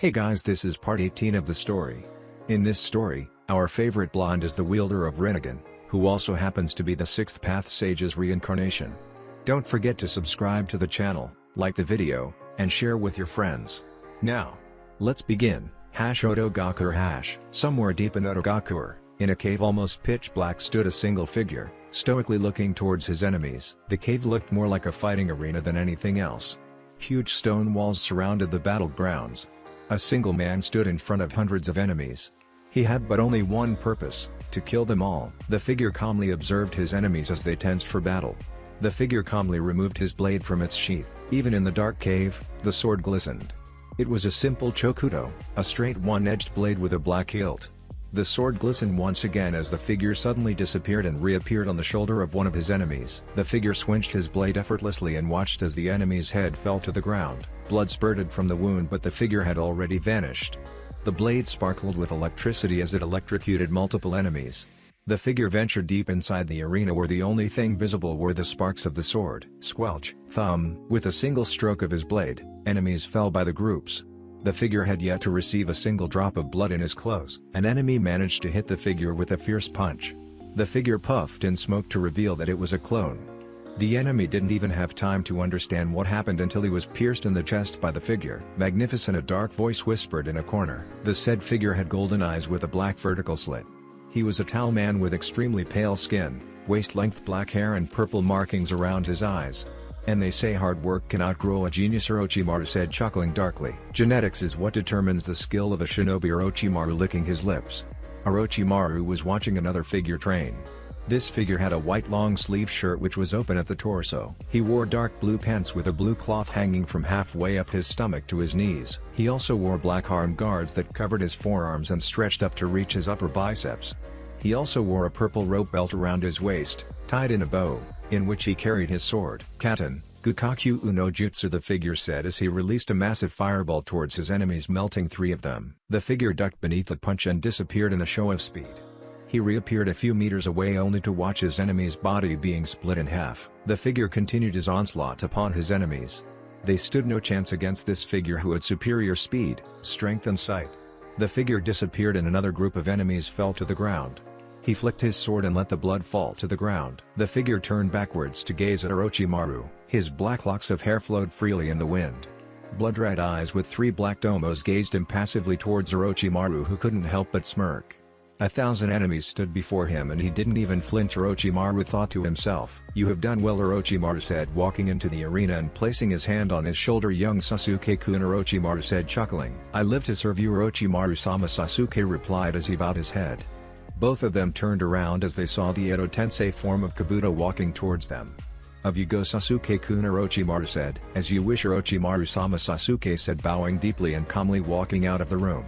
Hey guys, this is part 18 of the story. In this story, our favorite blonde is the wielder of Rinnegan, who also happens to be the 6th Path Sage's reincarnation. Don't forget to subscribe to the channel, like the video, and share with your friends. Now, let's begin. Otogakure. Somewhere deep in Otogakure, in a cave almost pitch black stood a single figure, stoically looking towards his enemies. The cave looked more like a fighting arena than anything else. Huge stone walls surrounded the battlegrounds. A single man stood in front of hundreds of enemies. He had but only one purpose, to kill them all. The figure calmly observed his enemies as they tensed for battle. The figure calmly removed his blade from its sheath. Even in the dark cave, the sword glistened. It was a simple chokuto, a straight one-edged blade with a black hilt. The sword glistened once again as the figure suddenly disappeared and reappeared on the shoulder of one of his enemies. The figure swinched his blade effortlessly and watched as the enemy's head fell to the ground. Blood spurted from the wound, but the figure had already vanished. The blade sparkled with electricity as it electrocuted multiple enemies. The figure ventured deep inside the arena where the only thing visible were the sparks of the sword. Squelch, thumb. With a single stroke of his blade, enemies fell by the groups. The figure had yet to receive a single drop of blood in his clothes. An enemy managed to hit the figure with a fierce punch. The figure puffed in smoke to reveal that it was a clone. The enemy didn't even have time to understand what happened until he was pierced in the chest by the figure. Magnificent, a dark voice whispered in a corner. The said figure had golden eyes with a black vertical slit. He was a tall man with extremely pale skin, waist-length black hair and purple markings around his eyes. And they say hard work can outgrow a genius, Orochimaru said, chuckling darkly. Genetics is what determines the skill of a shinobi. Orochimaru licking his lips. Orochimaru was watching another figure train. This figure had a white long-sleeve shirt which was open at the torso. He wore dark blue pants with a blue cloth hanging from halfway up his stomach to his knees. He also wore black arm guards that covered his forearms and stretched up to reach his upper biceps. He also wore a purple rope belt around his waist, tied in a bow, in which he carried his sword. Katen, Gukakyu no Jutsu, the figure said as he released a massive fireball towards his enemies, melting 3 of them. The figure ducked beneath the punch and disappeared in a show of speed. He reappeared a few meters away only to watch his enemy's body being split in half. The figure continued his onslaught upon his enemies. They stood no chance against this figure who had superior speed, strength and sight. The figure disappeared and another group of enemies fell to the ground. He flicked his sword and let the blood fall to the ground. The figure turned backwards to gaze at Orochimaru. His black locks of hair flowed freely in the wind. Blood-red eyes with 3 black domos gazed impassively towards Orochimaru, who couldn't help but smirk. 1,000 enemies stood before him and he didn't even flinch. Orochimaru thought to himself. You have done well, Orochimaru said, walking into the arena and placing his hand on his shoulder. Young Sasuke-kun, Orochimaru said, chuckling. I live to serve you, Orochimaru-sama, Sasuke replied as he bowed his head. Both of them turned around as they saw the Edo Tensei form of Kabuto walking towards them. Of you go, Sasuke-kun, Orochimaru said. As you wish, Orochimaru-sama, Sasuke said, bowing deeply and calmly walking out of the room.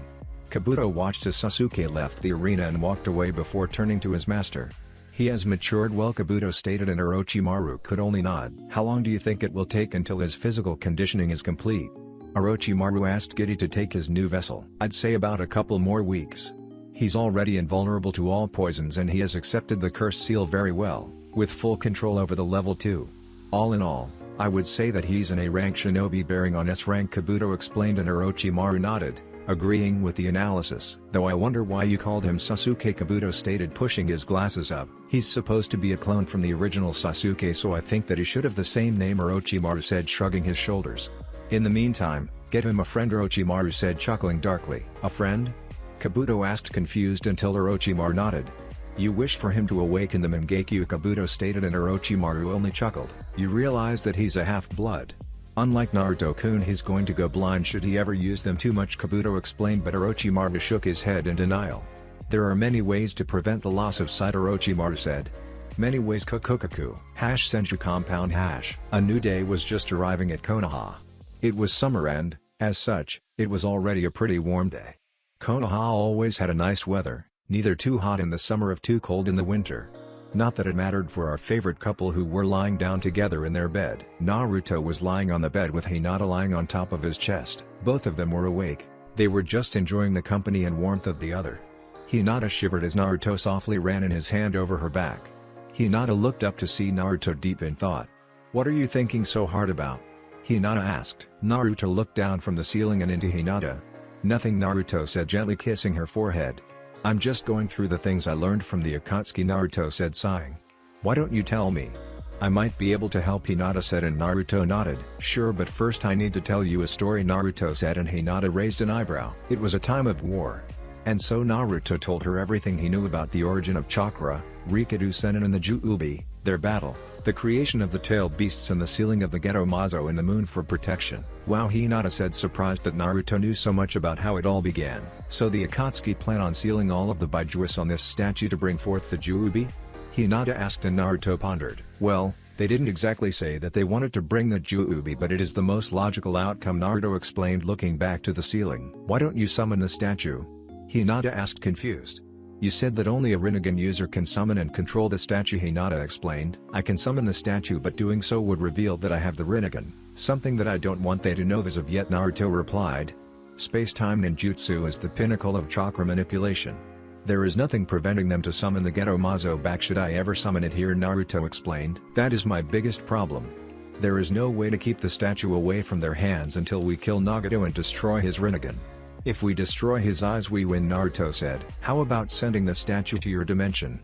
Kabuto watched as Sasuke left the arena and walked away before turning to his master. He has matured well, Kabuto stated, and Orochimaru could only nod. How long do you think it will take until his physical conditioning is complete? Orochimaru asked Giddy to take his new vessel. I'd say about a couple more weeks. He's already invulnerable to all poisons and he has accepted the curse seal very well, with full control over the level 2. All in all, I would say that he's an A-rank shinobi bearing on S-rank, Kabuto explained, and Orochimaru nodded, agreeing with the analysis. Though I wonder why you called him Sasuke, Kabuto stated, pushing his glasses up. He's supposed to be a clone from the original Sasuke, so I think that he should have the same name, Orochimaru said, shrugging his shoulders. In the meantime, get him a friend, Orochimaru said, chuckling darkly. A friend? Kabuto asked, confused, until Orochimaru nodded. You wish for him to awaken the Mangekyo, Kabuto stated, and Orochimaru only chuckled. You realize that he's a half-blood. Unlike Naruto-kun, he's going to go blind should he ever use them too much, Kabuto explained, but Orochimaru shook his head in denial. There are many ways to prevent the loss of sight, Orochimaru said. Many ways, Kokokaku. Senju compound. A new day was just arriving at Konoha. It was summer and, as such, it was already a pretty warm day. Konoha always had a nice weather, neither too hot in the summer or too cold in the winter. Not that it mattered for our favorite couple who were lying down together in their bed. Naruto was lying on the bed with Hinata lying on top of his chest. Both of them were awake. They were just enjoying the company and warmth of the other. Hinata shivered as Naruto softly ran in his hand over her back. Hinata looked up to see Naruto deep in thought. What are you thinking so hard about? Hinata asked. Naruto looked down from the ceiling and into Hinata. Nothing, Naruto said, gently kissing her forehead. I'm just going through the things I learned from the Akatsuki, Naruto said, sighing. Why don't you tell me? I might be able to help, Hinata said, and Naruto nodded. Sure, but first I need to tell you a story, Naruto said, and Hinata raised an eyebrow. It was a time of war. And so Naruto told her everything he knew about the origin of chakra, Rikadu Sennin and the Ju-Ubi, their battle, the creation of the tailed beasts and the sealing of the Geto Mazo in the moon for protection. Wow, Hinata said, surprised that Naruto knew so much about how it all began. So the Akatsuki plan on sealing all of the Baijuas on this statue to bring forth the Ju-Ubi? Hinata asked, and Naruto pondered. Well, they didn't exactly say that they wanted to bring the Ju-Ubi, but it is the most logical outcome, Naruto explained, looking back to the ceiling. Why don't you summon the statue? Hinata asked, confused. You said that only a Rinnegan user can summon and control the statue, Hinata explained. I can summon the statue, but doing so would reveal that I have the Rinnegan, something that I don't want they to know as of yet, Naruto replied. Space-time ninjutsu is the pinnacle of chakra manipulation. There is nothing preventing them to summon the Geto Mazo back should I ever summon it here, Naruto explained. That is my biggest problem. There is no way to keep the statue away from their hands until we kill Nagato and destroy his Rinnegan. If we destroy his eyes we win, Naruto said. How about sending the statue to your dimension?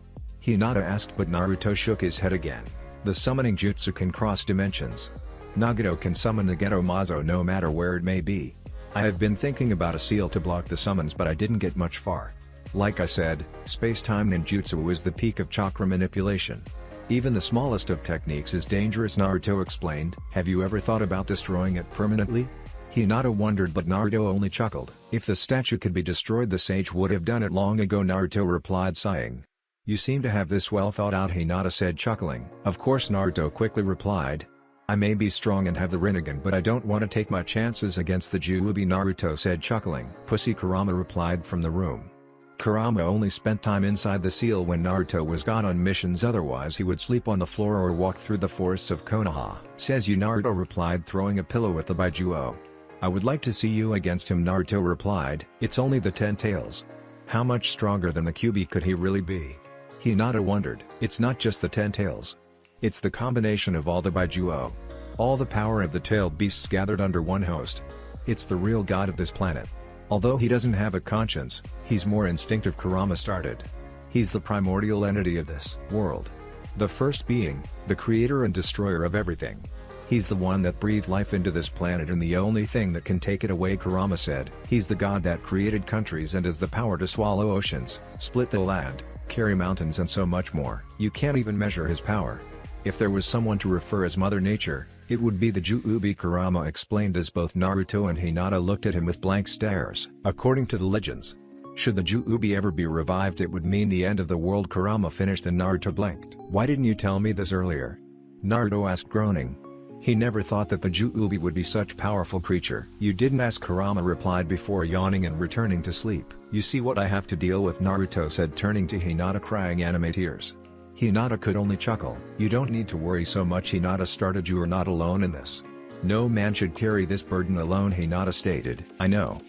Hinata asked, but Naruto shook his head again. The summoning jutsu can cross dimensions. Nagato can summon the Geto Mazo no matter where it may be. I have been thinking about a seal to block the summons, but I didn't get much far. Like I said, space-time ninjutsu is the peak of chakra manipulation. Even the smallest of techniques is dangerous, Naruto explained. Have you ever thought about destroying it permanently? Hinata wondered, but Naruto only chuckled. If the statue could be destroyed, the sage would have done it long ago, Naruto replied, sighing. You seem to have this well thought out, Hinata said, chuckling. Of course, Naruto quickly replied. I may be strong and have the Rinnegan, but I don't want to take my chances against the Ju-Ubi, Naruto said, chuckling. Pussy, Kurama replied from the room. Kurama only spent time inside the seal when Naruto was gone on missions, otherwise he would sleep on the floor or walk through the forests of Konoha. Says you, Naruto replied, throwing a pillow at the Baijuo. I would like to see you against him, Naruto replied. It's only the 10 tails. How much stronger than the Kyuubi could he really be? Hinata wondered. It's not just the 10 tails. It's the combination of all the Baijuo. All the power of the tailed beasts gathered under one host. It's the real god of this planet. Although he doesn't have a conscience, he's more instinctive, Kurama started. He's the primordial entity of this world. The first being, the creator and destroyer of everything. He's the one that breathed life into this planet and the only thing that can take it away, Kurama said. He's the god that created countries and has the power to swallow oceans, split the land, carry mountains and so much more. You can't even measure his power. If there was someone to refer as Mother Nature, it would be the Ju-Ubi, Kurama explained as both Naruto and Hinata looked at him with blank stares. According to the legends, should the Ju-Ubi ever be revived, it would mean the end of the world, Kurama finished, and Naruto blinked. Why didn't you tell me this earlier? Naruto asked, groaning. He never thought that the Ju-Ubi would be such powerful creature. You didn't ask, Kurama replied before yawning and returning to sleep. You see what I have to deal with, Naruto said, turning to Hinata, crying anime tears. Hinata could only chuckle. You don't need to worry so much, Hinata started. You are not alone in this. No man should carry this burden alone, Hinata stated. I know.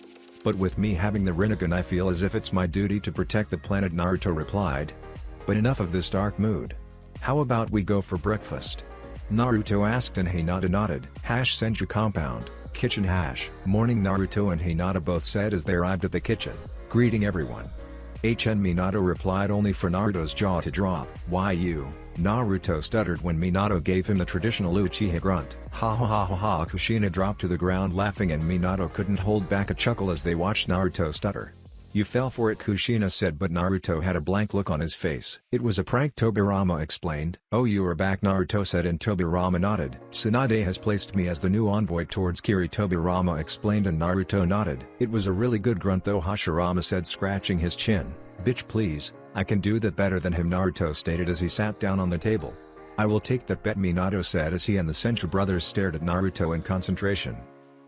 But with me having the Rinnegan, I feel as if it's my duty to protect the planet, Naruto replied. But enough of this dark mood. How about we go for breakfast? Naruto asked, and Hinata nodded. Senju compound, kitchen. Morning, Naruto and Hinata both said as they arrived at the kitchen, greeting everyone. Minato replied, only for Naruto's jaw to drop. Why you? Naruto stuttered when Minato gave him the traditional Uchiha grunt. Ha ha ha ha ha. Kushina dropped to the ground laughing, and Minato couldn't hold back a chuckle as they watched Naruto stutter. You fell for it, Kushina said, but Naruto had a blank look on his face. It was a prank, Tobirama explained. Oh, you are back, Naruto said, and Tobirama nodded. Tsunade has placed me as the new envoy towards Kiri, Tobirama explained, and Naruto nodded. It was a really good grunt though, Hashirama said, scratching his chin. Bitch please, I can do that better than him, Naruto stated as he sat down on the table. I will take that bet, Minato said as he and the Senju brothers stared at Naruto in concentration.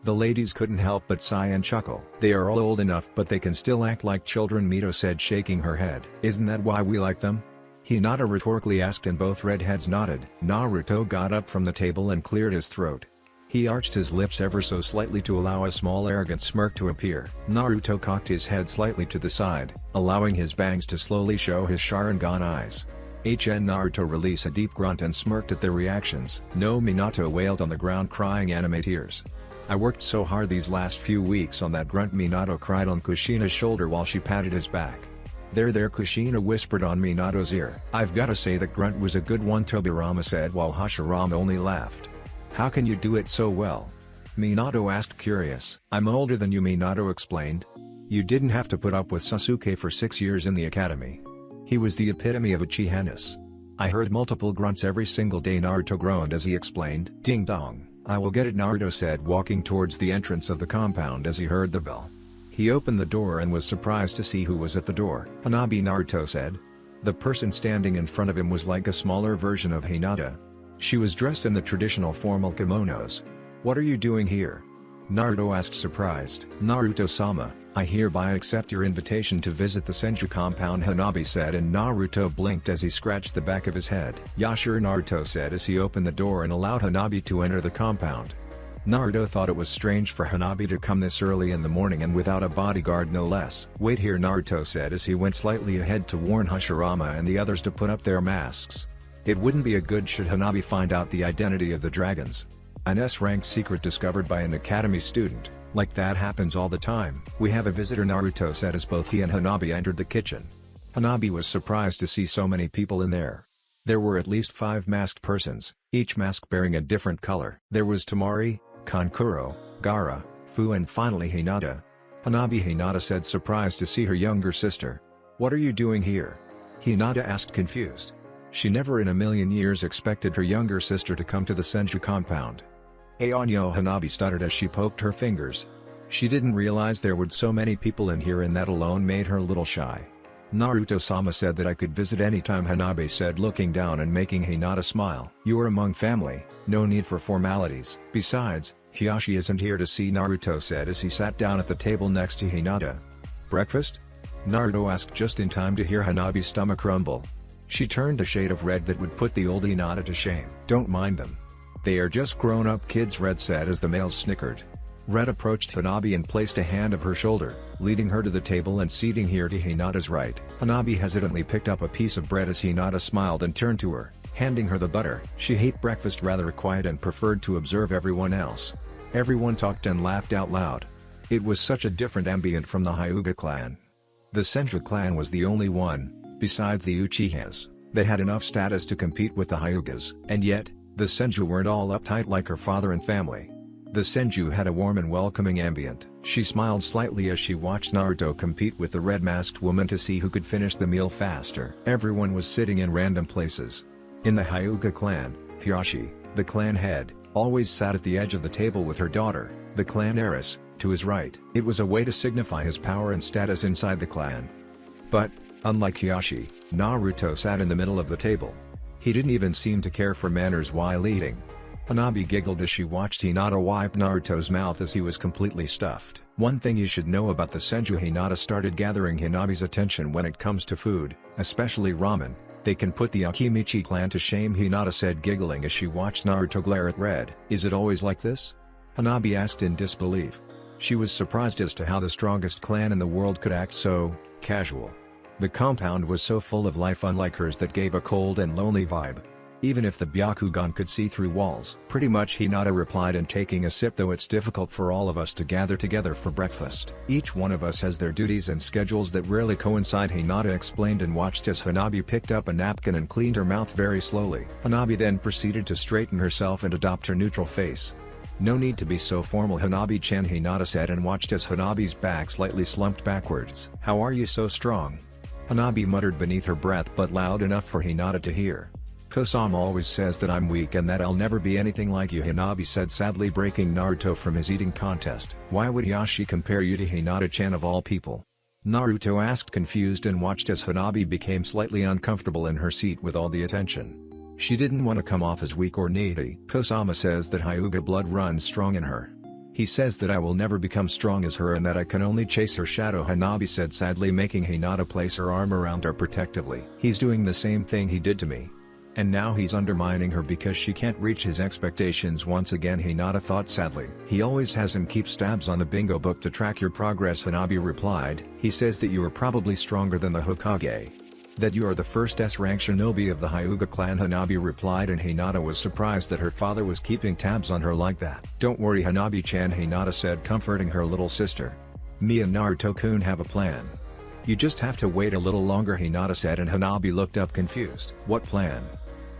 The ladies couldn't help but sigh and chuckle. They are all old enough, but they can still act like children, Mito said, shaking her head. Isn't that why we like them? Hinata rhetorically asked, and both redheads nodded. Naruto got up from the table and cleared his throat. He arched his lips ever so slightly to allow a small arrogant smirk to appear. Naruto cocked his head slightly to the side, allowing his bangs to slowly show his Sharingan eyes. Naruto released a deep grunt and smirked at their reactions. No, Minato wailed on the ground, crying anime tears. I worked so hard these last few weeks on that grunt. Minato cried on Kushina's shoulder while she patted his back. There Kushina whispered on Minato's ear. I've gotta say that grunt was a good one, Tobirama said while Hashirama only laughed. How can you do it so well? Minato asked curious. I'm older than you, Minato explained. You didn't have to put up with Sasuke for 6 years in the academy. He was the epitome of Uchiha-ness. I heard multiple grunts every single day, Naruto groaned as he explained. Ding dong, I will get it, Naruto said walking towards the entrance of the compound as he heard the bell. He opened the door and was surprised to see who was at the door. Hanabi, Naruto said. The person standing in front of him was like a smaller version of Hinata. She was dressed in the traditional formal kimonos. What are you doing here? Naruto asked surprised. Naruto-sama, I hereby accept your invitation to visit the Senju compound, Hanabi said, and Naruto blinked as he scratched the back of his head. Yeah sure, Naruto said as he opened the door and allowed Hanabi to enter the compound. Naruto thought it was strange for Hanabi to come this early in the morning and without a bodyguard, no less. Wait here, Naruto said as he went slightly ahead to warn Hashirama and the others to put up their masks. It wouldn't be a good should Hanabi find out the identity of the dragons. An S-rank secret discovered by an academy student, like that happens all the time. We have a visitor, Naruto said as both he and Hanabi entered the kitchen. Hanabi was surprised to see so many people in there. There were at least 5 masked persons, each mask bearing a different color. There was Temari, Kankuro, Gaara, Fu and finally Hinata. Hinata said, surprised to see her younger sister. What are you doing here? Hinata asked confused. She never in a million years expected her younger sister to come to the Senju compound. Aonyo, Hanabi stuttered as she poked her fingers. She didn't realize there were so many people in here and that alone made her a little shy. Naruto-sama said that I could visit anytime, Hanabi said looking down and making Hinata smile. You are among family, no need for formalities. Besides, Hiyashi isn't here to see, Naruto said as he sat down at the table next to Hinata. Breakfast? Naruto asked just in time to hear Hanabi's stomach rumble. She turned a shade of red that would put the old Hinata to shame. Don't mind them. They are just grown-up kids, Red said as the males snickered. Red approached Hanabi and placed a hand of her shoulder, leading her to the table and seating her to Hinata's right. Hanabi hesitantly picked up a piece of bread as Hinata smiled and turned to her, handing her the butter. She ate breakfast rather quiet and preferred to observe everyone else. Everyone talked and laughed out loud. It was such a different ambient from the Hyuga clan. The Senju clan was the only one, besides the Uchihas, that had enough status to compete with the Hyugas. And yet, the Senju weren't all uptight like her father and family. The Senju had a warm and welcoming ambient. She smiled slightly as she watched Naruto compete with the red-masked woman to see who could finish the meal faster. Everyone was sitting in random places. In the Hyuga clan, Hiyashi, the clan head, always sat at the edge of the table with her daughter, the clan heiress, to his right. It was a way to signify his power and status inside the clan. But, unlike Hiyashi, Naruto sat in the middle of the table. He didn't even seem to care for manners while eating. Hanabi giggled as she watched Hinata wipe Naruto's mouth as he was completely stuffed. One thing you should know about the Senju: Hinata started gathering Hanabi's attention when it comes to food, especially ramen. They can put the Akimichi clan to shame, Hinata said giggling as she watched Naruto glare at Red. Is it always like this? Hanabi asked in disbelief. She was surprised as to how the strongest clan in the world could act so casual. The compound was so full of life, unlike hers, that gave a cold and lonely vibe. Even if the Byakugan could see through walls. Pretty much, Hinata replied and taking a sip. Though it's difficult for all of us to gather together for breakfast. Each one of us has their duties and schedules that rarely coincide, Hinata explained and watched as Hanabi picked up a napkin and cleaned her mouth very slowly. Hanabi then proceeded to straighten herself and adopt her neutral face. No need to be so formal, Hanabi-chan, Hinata said and watched as Hanabi's back slightly slumped backwards. How are you so strong? Hanabi muttered beneath her breath but loud enough for Hinata to hear. Kosama always says that I'm weak and that I'll never be anything like you, Hanabi said sadly, breaking Naruto from his eating contest. Why would Hiyashi compare you to Hinata-chan of all people? Naruto asked confused and watched as Hanabi became slightly uncomfortable in her seat with all the attention. She didn't want to come off as weak or needy. Kosama says that Hyuga blood runs strong in her. He says that I will never become strong as her and that I can only chase her shadow, Hanabi said sadly, making Hinata place her arm around her protectively. He's doing the same thing he did to me. And now he's undermining her because she can't reach his expectations once again, Hinata thought sadly. He always has him keep tabs on the bingo book to track your progress, Hanabi replied. He says that you are probably stronger than the Hokage. That you are the first S-rank shinobi of the Hyuga clan, Hanabi replied, and Hinata was surprised that her father was keeping tabs on her like that. Don't worry Hanabi-chan, Hinata said, comforting her little sister. Me and Naruto-kun have a plan. You just have to wait a little longer, Hinata said, and Hanabi looked up confused. What plan?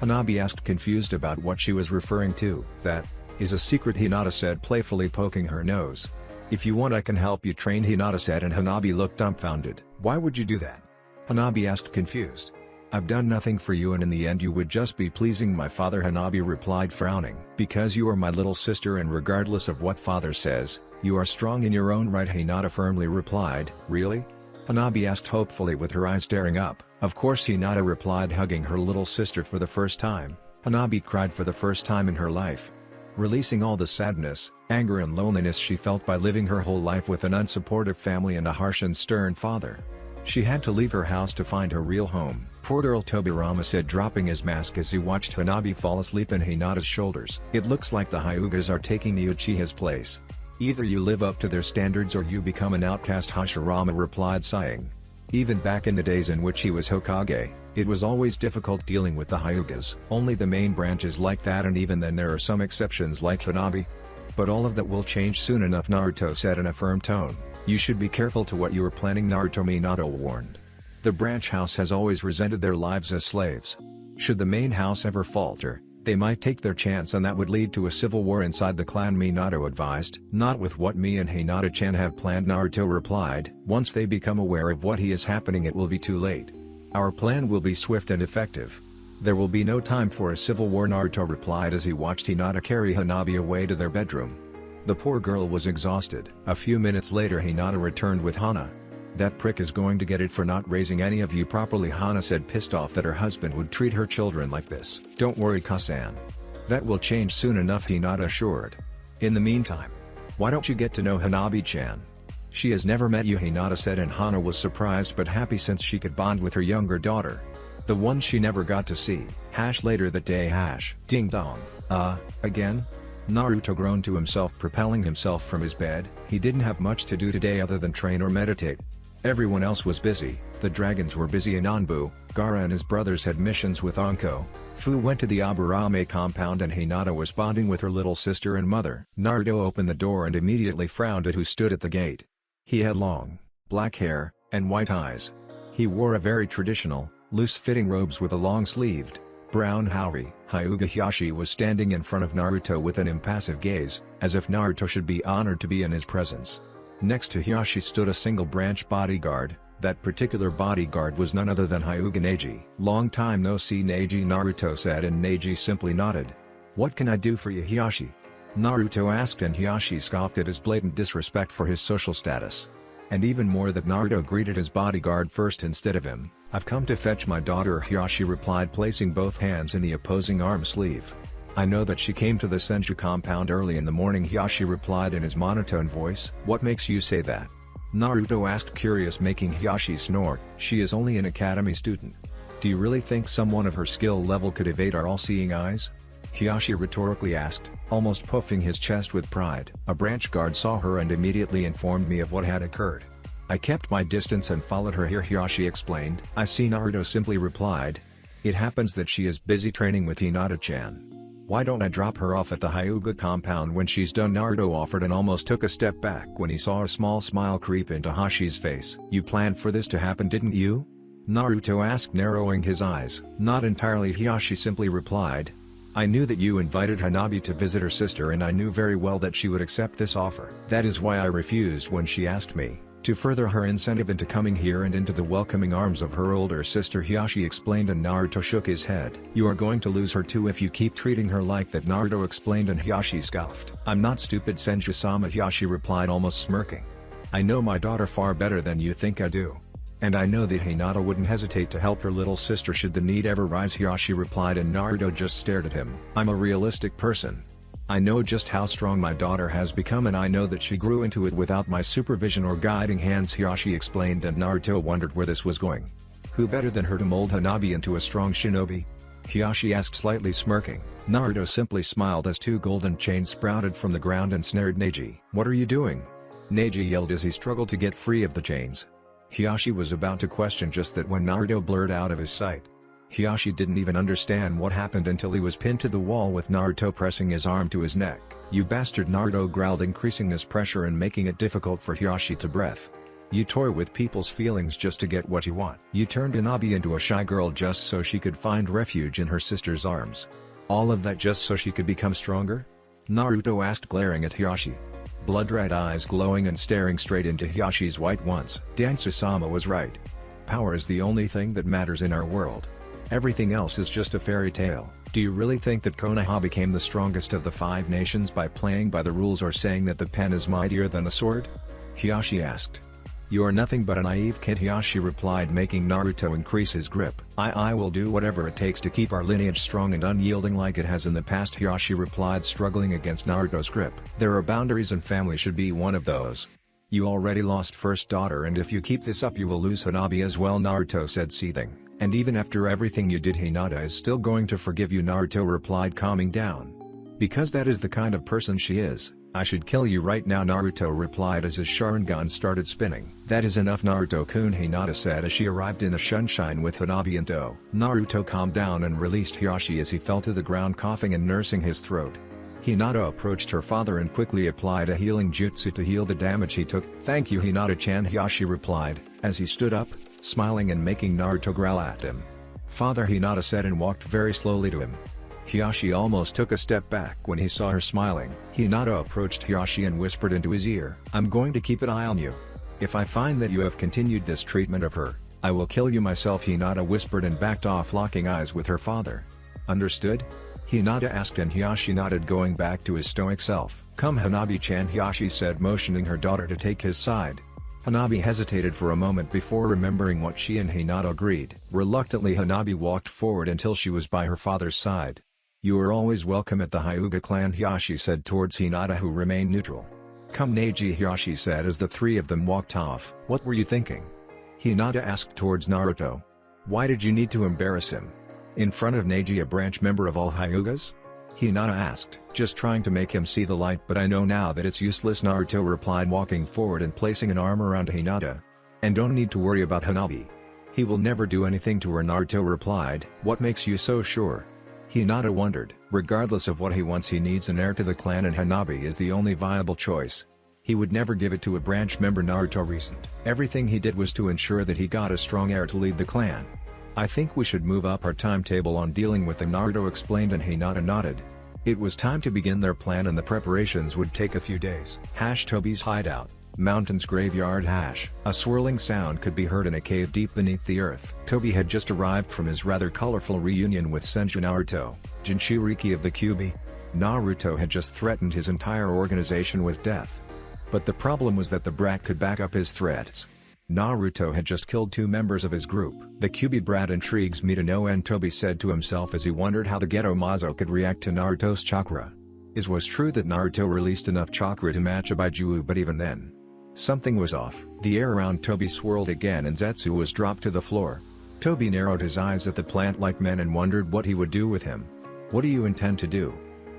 Hanabi asked, confused about what she was referring to. That is a secret, Hinata said, playfully poking her nose. If you want I can help you train, Hinata said, and Hanabi looked dumbfounded. Why would you do that? Hanabi asked, confused. I've done nothing for you and in the end you would just be pleasing my father, Hanabi replied, frowning. Because you are my little sister and regardless of what father says, you are strong in your own right, Hinata firmly replied. Really? Hanabi asked hopefully with her eyes staring up. Of course, Hinata replied, hugging her little sister for the first time. Hanabi cried for the first time in her life, releasing all the sadness, anger and loneliness she felt by living her whole life with an unsupportive family and a harsh and stern father. She had to leave her house to find her real home. Poor girl, Tobirama said, dropping his mask as he watched Hanabi fall asleep in Hinata's shoulders. It looks like the Hyugas are taking the Uchiha's place. Either you live up to their standards or you become an outcast, Hashirama replied, sighing. Even back in the days in which he was Hokage, it was always difficult dealing with the Hyugas. Only the main branches like that, and even then there are some exceptions like Hanabi. But all of that will change soon enough, Naruto said in a firm tone. You should be careful to what you are planning, Naruto, Minato warned. The branch house has always resented their lives as slaves. Should the main house ever falter, they might take their chance and that would lead to a civil war inside the clan, Minato advised. Not with what me and Hinata-chan have planned, Naruto replied. Once they become aware of what is happening it will be too late. Our plan will be swift and effective. There will be no time for a civil war, Naruto replied as he watched Hinata carry Hanabi away to their bedroom. The poor girl was exhausted. A few minutes later Hinata returned with Hana. That prick is going to get it for not raising any of you properly, Hana said, pissed off that her husband would treat her children like this. Don't worry, Kasan. That will change soon enough, Hinata assured. In the meantime, why don't you get to know Hanabi-chan? She has never met you, Hinata said, and Hana was surprised but happy since she could bond with her younger daughter. The one she never got to see. Later that day. Ding dong. Again? Naruto groaned to himself, propelling himself from his bed. He didn't have much to do today other than train or meditate. Everyone else was busy. The dragons were busy in Anbu, Gaara and his brothers had missions with Anko, Fu went to the Aburame compound, and Hinata was bonding with her little sister and mother. Naruto opened the door and immediately frowned at who stood at the gate. He had long, black hair, and white eyes. He wore a very traditional, loose-fitting robes with a long-sleeved, brown Hyuga Hiashi was standing in front of Naruto with an impassive gaze, as if Naruto should be honored to be in his presence. Next to Hiashi stood a single-branch bodyguard. That particular bodyguard was none other than Hyuga Neji. Long time no see, Neji, Naruto said, and Neji simply nodded. What can I do for you, Hiashi? Naruto asked, and Hiashi scoffed at his blatant disrespect for his social status. And even more that Naruto greeted his bodyguard first instead of him. I've come to fetch my daughter, Hiashi replied, placing both hands in the opposing arm sleeve. I know that she came to the Senju compound early in the morning, Hiashi replied in his monotone voice. What makes you say that? Naruto asked, curious, making Hiashi snort. She is only an academy student. Do you really think someone of her skill level could evade our all-seeing eyes? Hiashi rhetorically asked, almost puffing his chest with pride. A branch guard saw her and immediately informed me of what had occurred. I kept my distance and followed her here, Hiashi explained. I see, Naruto simply replied. It happens that she is busy training with Hinata-chan. Why don't I drop her off at the Hyuga compound when she's done? Naruto offered and almost took a step back when he saw a small smile creep into Hashi's face. You planned for this to happen, didn't you? Naruto asked, narrowing his eyes. Not entirely, Hiashi simply replied. I knew that you invited Hanabi to visit her sister, and I knew very well that she would accept this offer. That is why I refused when she asked me, to further her incentive into coming here and into the welcoming arms of her older sister, Hiashi explained, and Naruto shook his head. You are going to lose her too if you keep treating her like that, Naruto explained, and Hiashi scoffed. I'm not stupid, Senju-sama, Hiashi replied, almost smirking. I know my daughter far better than you think I do. And I know that Hinata wouldn't hesitate to help her little sister should the need ever rise, Hiashi replied, and Naruto just stared at him. I'm a realistic person. I know just how strong my daughter has become, and I know that she grew into it without my supervision or guiding hands, Hiashi explained, and Naruto wondered where this was going. Who better than her to mold Hanabi into a strong shinobi? Hiashi asked, slightly smirking. Naruto simply smiled as two golden chains sprouted from the ground and snared Neji. What are you doing? Neji yelled as he struggled to get free of the chains. Hiyashi was about to question just that when Naruto blurred out of his sight. Hiyashi didn't even understand what happened until he was pinned to the wall with Naruto pressing his arm to his neck. "You bastard," Naruto growled, increasing his pressure and making it difficult for Hiyashi to breathe. "You toy with people's feelings just to get what you want. You turned Hanabi into a shy girl just so she could find refuge in her sister's arms. All of that just so she could become stronger?" Naruto asked, glaring at Hiyashi. Blood-red eyes glowing and staring straight into Hiyashi's white ones. Dansu-sama was right. Power is the only thing that matters in our world. Everything else is just a fairy tale. Do you really think that Konoha became the strongest of the 5 nations by playing by the rules or saying that the pen is mightier than the sword? Hiyashi asked. "You are nothing but a naive kid," Hiyashi replied, making Naruto increase his grip. I will do whatever it takes to keep our lineage strong and unyielding like it has in the past," Hiyashi replied, struggling against Naruto's grip. "There are boundaries and family should be one of those. You already lost first daughter and if you keep this up you will lose Hanabi as well," Naruto said, seething. "And even after everything you did, Hinata is still going to forgive you," Naruto replied, calming down. "Because that is the kind of person she is. I should kill you right now," Naruto replied as his Sharingan started spinning. "That is enough, Naruto-kun," Hinata said as she arrived in a sunshine with Hanabi in tow. Naruto calmed down and released Hiyashi as he fell to the ground coughing and nursing his throat. Hinata approached her father and quickly applied a healing jutsu to heal the damage he took. "Thank you, Hinata-chan," Hiyashi replied, as he stood up, smiling and making Naruto growl at him. "Father," Hinata said and walked very slowly to him. Hiyashi almost took a step back when he saw her smiling. Hinata approached Hiyashi and whispered into his ear, "I'm going to keep an eye on you. If I find that you have continued this treatment of her, I will kill you myself," Hinata whispered and backed off, locking eyes with her father. "Understood?" Hinata asked and Hiyashi nodded, going back to his stoic self. "Come, Hanabi-chan," Hiyashi said, motioning her daughter to take his side. Hanabi hesitated for a moment before remembering what she and Hinata agreed. Reluctantly, Hanabi walked forward until she was by her father's side. "You are always welcome at the Hyuga clan," Hiyashi said towards Hinata, who remained neutral. "Come, Neji," Hiyashi said as the 3 of them walked off. "What were you thinking?" Hinata asked towards Naruto. "Why did you need to embarrass him? In front of Neji, a branch member of all Hyugas?" Hinata asked. "Just trying to make him see the light, but I know now that it's useless," Naruto replied, walking forward and placing an arm around Hinata. "And don't need to worry about Hanabi. He will never do anything to her," Naruto replied. "What makes you so sure?" Hinata wondered. Regardless of what he wants, he needs an heir to the clan and Hanabi is the only viable choice. He would never give it to a branch member, Naruto reasoned. Everything he did was to ensure that he got a strong heir to lead the clan. "I think we should move up our timetable on dealing with them," Naruto explained and Hinata nodded. It was time to begin their plan and the preparations would take a few days. Tobi's hideout. Mountain's graveyard. A swirling sound could be heard in a cave deep beneath the earth. Tobi had just arrived from his rather colorful reunion with Senju Naruto, Jinchuriki of the Kyuubi. Naruto had just threatened his entire organization with death. But the problem was that the brat could back up his threats. Naruto had just killed 2 members of his group. The Kyuubi brat intrigues me to no end, Tobi said to himself as he wondered how the Geto Mazo could react to Naruto's chakra. It was true that Naruto released enough chakra to match a Baijiu, but even then, something was off. The air around Tobi swirled again and Zetsu was dropped to the floor. Tobi narrowed his eyes at the plant-like man and wondered what he would do with him. "What do you intend to do?"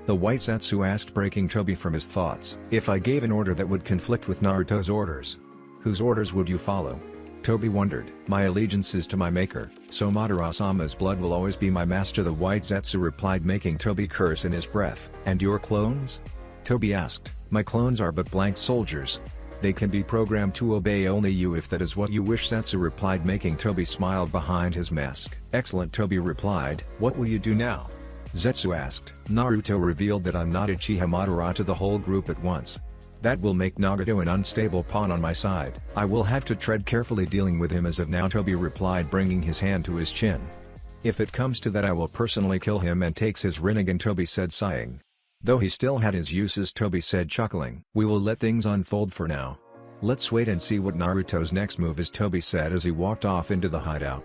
the white Zetsu asked, breaking Tobi from his thoughts. "If I gave an order that would conflict with Naruto's orders, whose orders would you follow?" Tobi wondered. "My allegiance is to my maker, so Madara-sama's blood will always be my master," the white Zetsu replied, making Tobi curse in his breath. "And your clones?" Tobi asked. "My clones are but blank soldiers. They can be programmed to obey only you if that is what you wish," Zetsu replied, making Tobi smile behind his mask. "Excellent," Tobi replied. "What will you do now?" Zetsu asked. Naruto revealed that I'm not Uchiha Madara to the whole group at once. That will make Nagato an unstable pawn on my side. I will have to tread carefully dealing with him as of now," Tobi replied, bringing his hand to his chin. "If it comes to that, I will personally kill him," and takes his Rinnegan, Tobi said, sighing. Though he still had his uses, Tobi said, chuckling. "We will let things unfold for now. Let's wait and see what Naruto's next move is," Tobi said as he walked off into the hideout.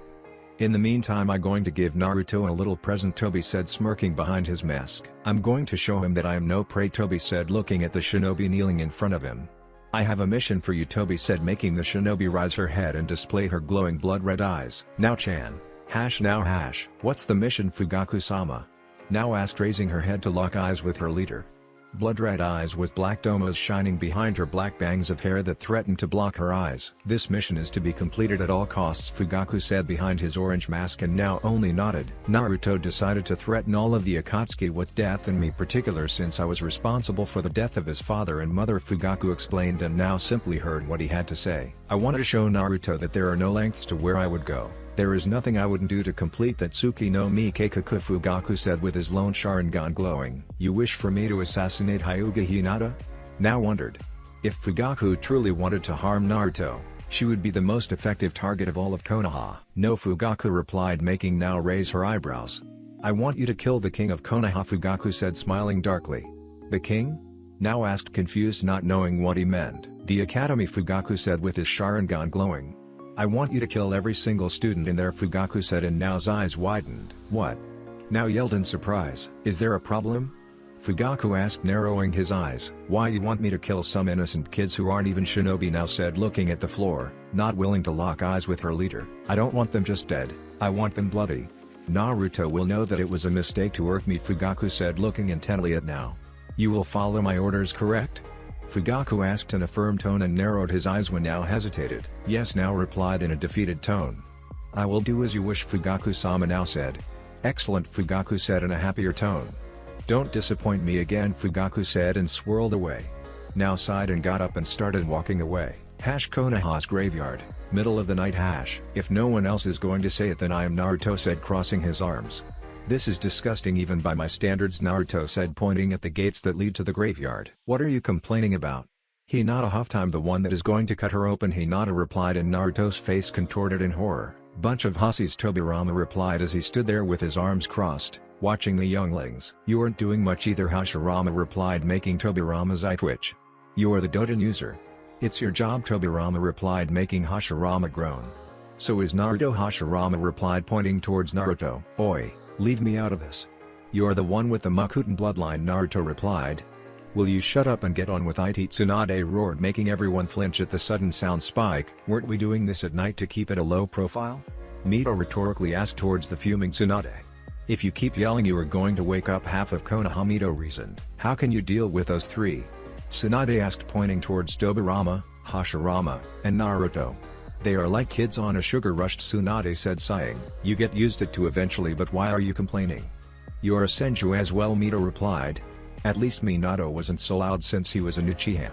"In the meantime, I'm going to give Naruto a little present," Tobi said, smirking behind his mask. "I'm going to show him that I am no prey," Tobi said, looking at the shinobi kneeling in front of him. "I have a mission for you," Tobi said, making the shinobi rise her head and display her glowing blood-red eyes. "Now, Chan. What's the mission, Fugaku-sama?" Now asked, raising her head to lock eyes with her leader. blood-red eyes with black domas shining behind her black bangs of hair that threatened to block her eyes. This mission is to be completed at all costs, Fugaku said behind his orange mask and now only nodded. Naruto decided to threaten all of the Akatsuki with death, and me particular, since I was responsible for the death of his father and mother, Fugaku explained, and now simply heard what he had to say. I wanted to show Naruto that there are no lengths to where I would go. There is nothing I wouldn't do to complete that Tsuki no Mikekoku, Fugaku said with his lone Sharingan glowing. You wish for me to assassinate Hyuga Hinata? Now wondered. If Fugaku truly wanted to harm Naruto, she would be the most effective target of all of Konoha. No, Fugaku replied, making now raise her eyebrows. I want you to kill the king of Konoha, Fugaku said smiling darkly. The king? Now asked, confused, not knowing what he meant. The academy, Fugaku said with his Sharingan glowing. I want you to kill every single student in there, Fugaku said, and Nao's eyes widened. What? Nao yelled in surprise. Is there a problem? Fugaku asked, narrowing his eyes. Why you want me to kill some innocent kids who aren't even shinobi? Nao said, looking at the floor, not willing to lock eyes with her leader. I don't want them just dead, I want them bloody. Naruto will know that it was a mistake to irk me, Fugaku said, looking intently at Nao. You will follow my orders, correct? Fugaku asked in a firm tone and narrowed his eyes when Nao hesitated. Yes, Nao replied in a defeated tone. I will do as you wish, Fugaku-sama, Nao said. Excellent, Fugaku said in a happier tone. Don't disappoint me again, Fugaku said and swirled away. Nao sighed and got up and started walking away. Konoha's graveyard, middle of the night. If no one else is going to say it, then I am, Naruto said, crossing his arms. This is disgusting even by my standards, Naruto said, pointing at the gates that lead to the graveyard. What are you complaining about? Hinata huffed. I'm the one that is going to cut her open, Hinata replied, and Naruto's face contorted in horror. Bunch of hussies, Tobirama replied as he stood there with his arms crossed, watching the younglings. You aren't doing much either, Hashirama replied, making Tobirama's eye twitch. You are the Doton user. It's your job, Tobirama replied, making Hashirama groan. So is Naruto, Hashirama replied, pointing towards Naruto. Oi. Leave me out of this. You're the one with the Makuten bloodline, Naruto replied. Will you shut up and get on with it? Tsunade roared, making everyone flinch at the sudden sound spike. Weren't we doing this at night to keep it a low profile? Mito rhetorically asked towards the fuming Tsunade. If you keep yelling you are going to wake up half of Konoha, Mito reasoned. How can you deal with us three? Tsunade asked, pointing towards Tobirama, Hashirama, and Naruto. They are like kids on a sugar rush, Tsunade said, sighing. You get used to it eventually, but why are you complaining? You're a Senju as well, Mito replied. At least Minato wasn't so loud since he was an Uchiha.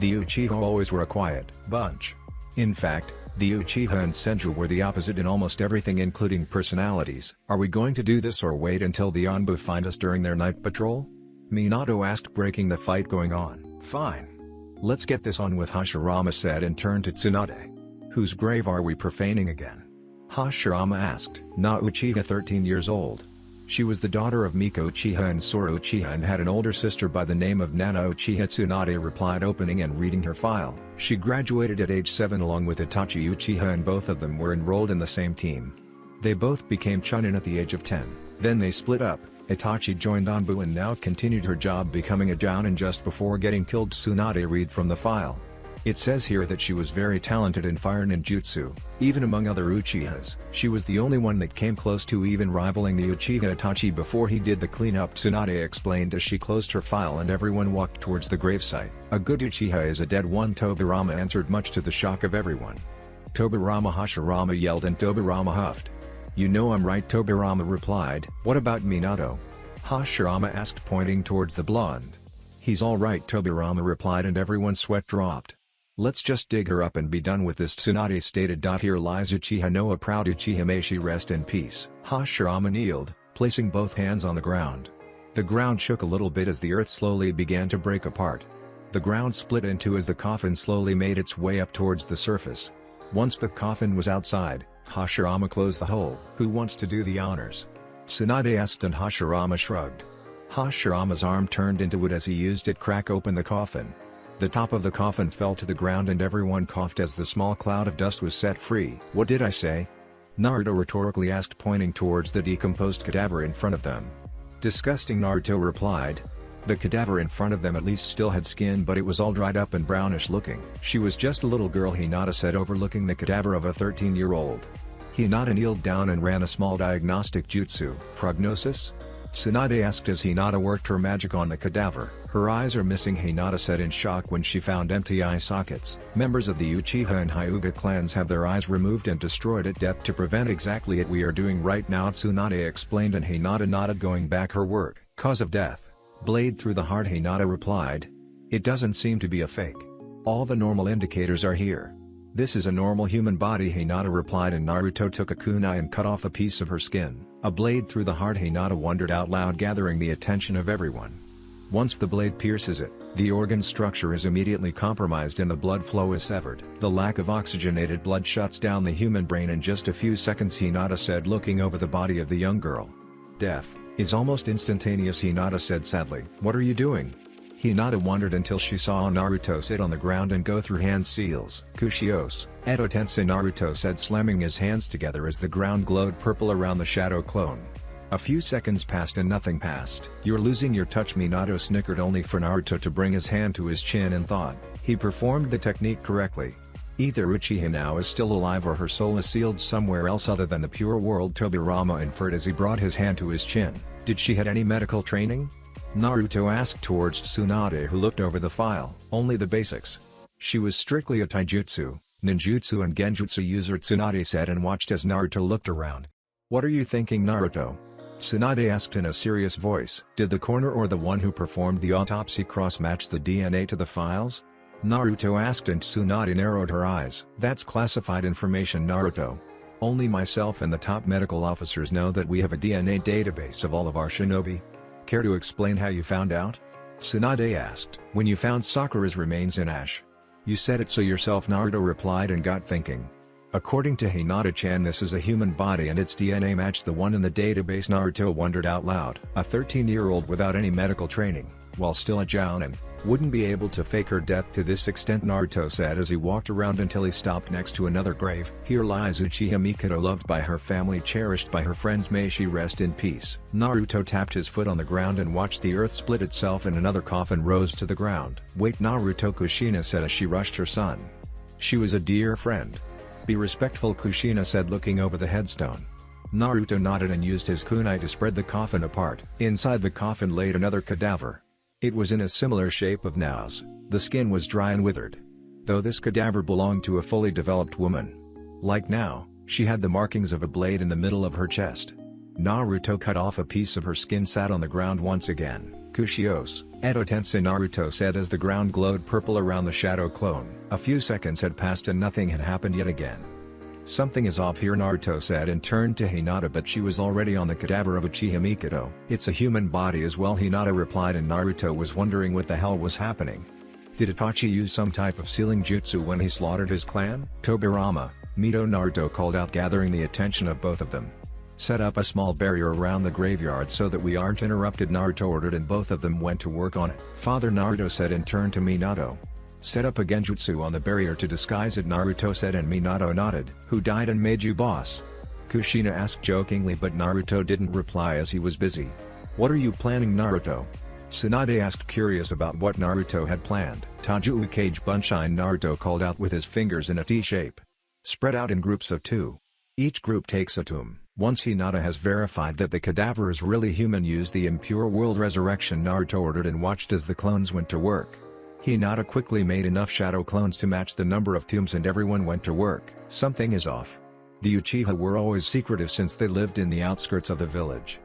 The Uchiha always were a quiet bunch. In fact, the Uchiha and Senju were the opposite in almost everything, including personalities. Are we going to do this or wait until the Anbu find us during their night patrol? Minato asked, breaking the fight going on. Fine. Let's get this on with, Hashirama said and turned to Tsunade. Whose grave are we profaning again? Hashirama asked. Na Uchiha, 13 years old. She was the daughter of Miko Uchiha and Sora Uchiha and had an older sister by the name of Nana Uchiha, Tsunade replied, opening and reading her file. She graduated at age 7 along with Itachi Uchiha, and both of them were enrolled in the same team. They both became Chunin at the age of 10. Then they split up. Itachi joined Anbu and now continued her job becoming a Jounin just before getting killed. Tsunade read from the file. It says here that she was very talented in fire ninjutsu. Even among other Uchihas, she was the only one that came close to even rivaling the Uchiha Itachi before he did the cleanup, Tsunade explained as she closed her file and everyone walked towards the gravesite. A good Uchiha is a dead one, Tobirama answered, much to the shock of everyone. Tobirama, Hashirama yelled, and Tobirama huffed. You know I'm right, Tobirama replied. What about Minato? Hashirama asked, pointing towards the blonde. He's alright, Tobirama replied, and everyone's sweat dropped. Let's just dig her up and be done with this, Tsunade stated. Here lies Uchiha Noa, proud Uchiha, may she rest in peace. Hashirama kneeled, placing both hands on the ground. The ground shook a little bit as the earth slowly began to break apart. The ground split in two as the coffin slowly made its way up towards the surface. Once the coffin was outside, Hashirama closed the hole. Who wants to do the honors? Tsunade asked, and Hashirama shrugged. Hashirama's arm turned into wood as he used it crack open the coffin. The top of the coffin fell to the ground and everyone coughed as the small cloud of dust was set free. What did I say? Naruto rhetorically asked, pointing towards the decomposed cadaver in front of them. Disgusting, Naruto replied. The cadaver in front of them at least still had skin, but it was all dried up and brownish looking. She was just a little girl, Hinata said, overlooking the cadaver of a 13-year-old. Hinata kneeled down and ran a small diagnostic jutsu. Prognosis? Tsunade asked as Hinata worked her magic on the cadaver. Her eyes are missing, Hinata said in shock when she found empty eye sockets. Members of the Uchiha and Hyuga clans have their eyes removed and destroyed at death to prevent exactly what we are doing right now, Tsunade explained, and Hinata nodded, going back her work. Cause of death: blade through the heart, Hinata replied. It doesn't seem to be a fake. All the normal indicators are here. This is a normal human body, Hinata replied, and Naruto took a kunai and cut off a piece of her skin. A blade through the heart, Hinata wondered out loud, gathering the attention of everyone. Once the blade pierces it, the organ structure is immediately compromised and the blood flow is severed. The lack of oxygenated blood shuts down the human brain in just a few seconds, Hinata said, looking over the body of the young girl. Death is almost instantaneous, Hinata said sadly. What are you doing? Hinata wondered until she saw Naruto sit on the ground and go through hand seals. Kushios, Edo Tensei, Naruto said, slamming his hands together as the ground glowed purple around the shadow clone. A few seconds passed and nothing passed. You're losing your touch, Minato snickered, only for Naruto to bring his hand to his chin and thought he performed the technique correctly. Either Uchiha now is still alive or her soul is sealed somewhere else other than the pure world, Tobirama inferred as he brought his hand to his chin. Did she had any medical training? Naruto asked towards Tsunade, who looked over the file. Only the basics. She was strictly a taijutsu, ninjutsu and genjutsu user, Tsunade said, and watched as Naruto looked around. What are you thinking, Naruto? Tsunade asked in a serious voice. Did the coroner or the one who performed the autopsy cross-match the DNA to the files? Naruto asked, and Tsunade narrowed her eyes. That's classified information, Naruto. Only myself and the top medical officers know that we have a DNA database of all of our shinobi. Care to explain how you found out? Tsunade asked. When you found Sakura's remains in ash. You said it so yourself, Naruto replied, and got thinking. According to Hinata-chan, this is a human body and its DNA matched the one in the database, Naruto wondered out loud. A 13-year-old without any medical training, while still a jounin, wouldn't be able to fake her death to this extent, Naruto said as he walked around until he stopped next to another grave. Here lies Uchiha Mikado, loved by her family, cherished by her friends, may she rest in peace. Naruto tapped his foot on the ground and watched the earth split itself and another coffin rose to the ground. Wait, Naruto, Kushina said as she rushed her son. She was a dear friend. Be respectful, Kushina said, looking over the headstone. Naruto nodded and used his kunai to spread the coffin apart. Inside the coffin laid another cadaver. It was in a similar shape of Nao's. The skin was dry and withered. Though this cadaver belonged to a fully developed woman. Like Nao, she had the markings of a blade in the middle of her chest. Naruto cut off a piece of her skin, sat on the ground once again. Kushios, Edo Tensei, Naruto said as the ground glowed purple around the shadow clone. A few seconds had passed and nothing had happened yet again. Something is off here, Naruto said, and turned to Hinata, but she was already on the cadaver of Uchiha Mikado. It's a human body as well, Hinata replied, and Naruto was wondering what the hell was happening. Did Itachi use some type of sealing jutsu when he slaughtered his clan? Tobirama, Mito, Naruto called out, gathering the attention of both of them. Set up a small barrier around the graveyard so that we aren't interrupted, Naruto ordered, and both of them went to work on it. Father, Naruto said, and turned to Minato. Set up a genjutsu on the barrier to disguise it, Naruto said, and Minato nodded. Who died and made you boss? Kushina asked jokingly, but Naruto didn't reply as he was busy. What are you planning, Naruto? Tsunade asked, curious about what Naruto had planned. Tajuu Kage Bunshine, Naruto called out with his fingers in a T shape. Spread out in groups of 2. Each group takes a tomb. Once Hinata has verified that the cadaver is really human, use the impure world resurrection, Naruto ordered, and watched as the clones went to work. Hinata quickly made enough shadow clones to match the number of tombs and everyone went to work. Something is off. The Uchiha were always secretive since they lived in the outskirts of the village.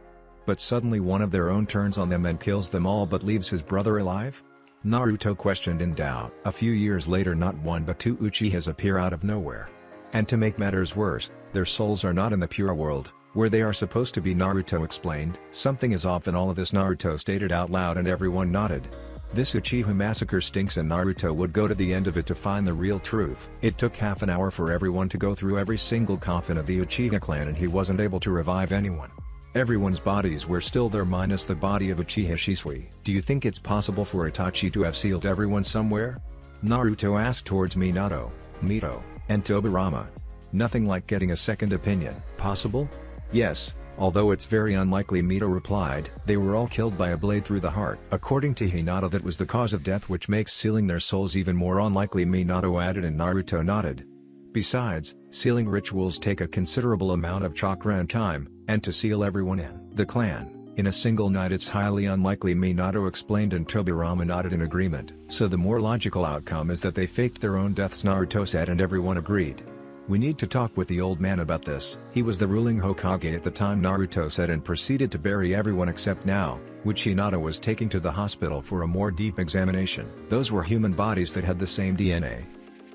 But suddenly one of their own turns on them and kills them all but leaves his brother alive? Naruto questioned in doubt. A few years later, not one but 2 Uchihas appear out of nowhere. And to make matters worse, their souls are not in the pure world, where they are supposed to be, Naruto explained. Something is off in all of this, Naruto stated out loud, and everyone nodded. This Uchiha massacre stinks, and Naruto would go to the end of it to find the real truth. It took half an hour for everyone to go through every single coffin of the Uchiha clan and he wasn't able to revive anyone. Everyone's bodies were still there minus the body of Uchiha Shisui. Do you think it's possible for Itachi to have sealed everyone somewhere? Naruto asked towards Minato, Mito, and Tobirama. Nothing like getting a second opinion. Possible? Yes. Although it's very unlikely, Mito replied. They were all killed by a blade through the heart. According to Hinata, that was the cause of death, which makes sealing their souls even more unlikely, Minato added, and Naruto nodded. Besides, sealing rituals take a considerable amount of chakra and time, and to seal everyone in the clan, In a single night it's highly unlikely, Minato explained, and Tobirama nodded in agreement. So the more logical outcome is that they faked their own deaths, Naruto said, and everyone agreed. We need to talk with the old man about this. He was the ruling Hokage at the time, Naruto said, and proceeded to bury everyone except Nao, which Hinata was taking to the hospital for a more deep examination. Those were human bodies that had the same DNA.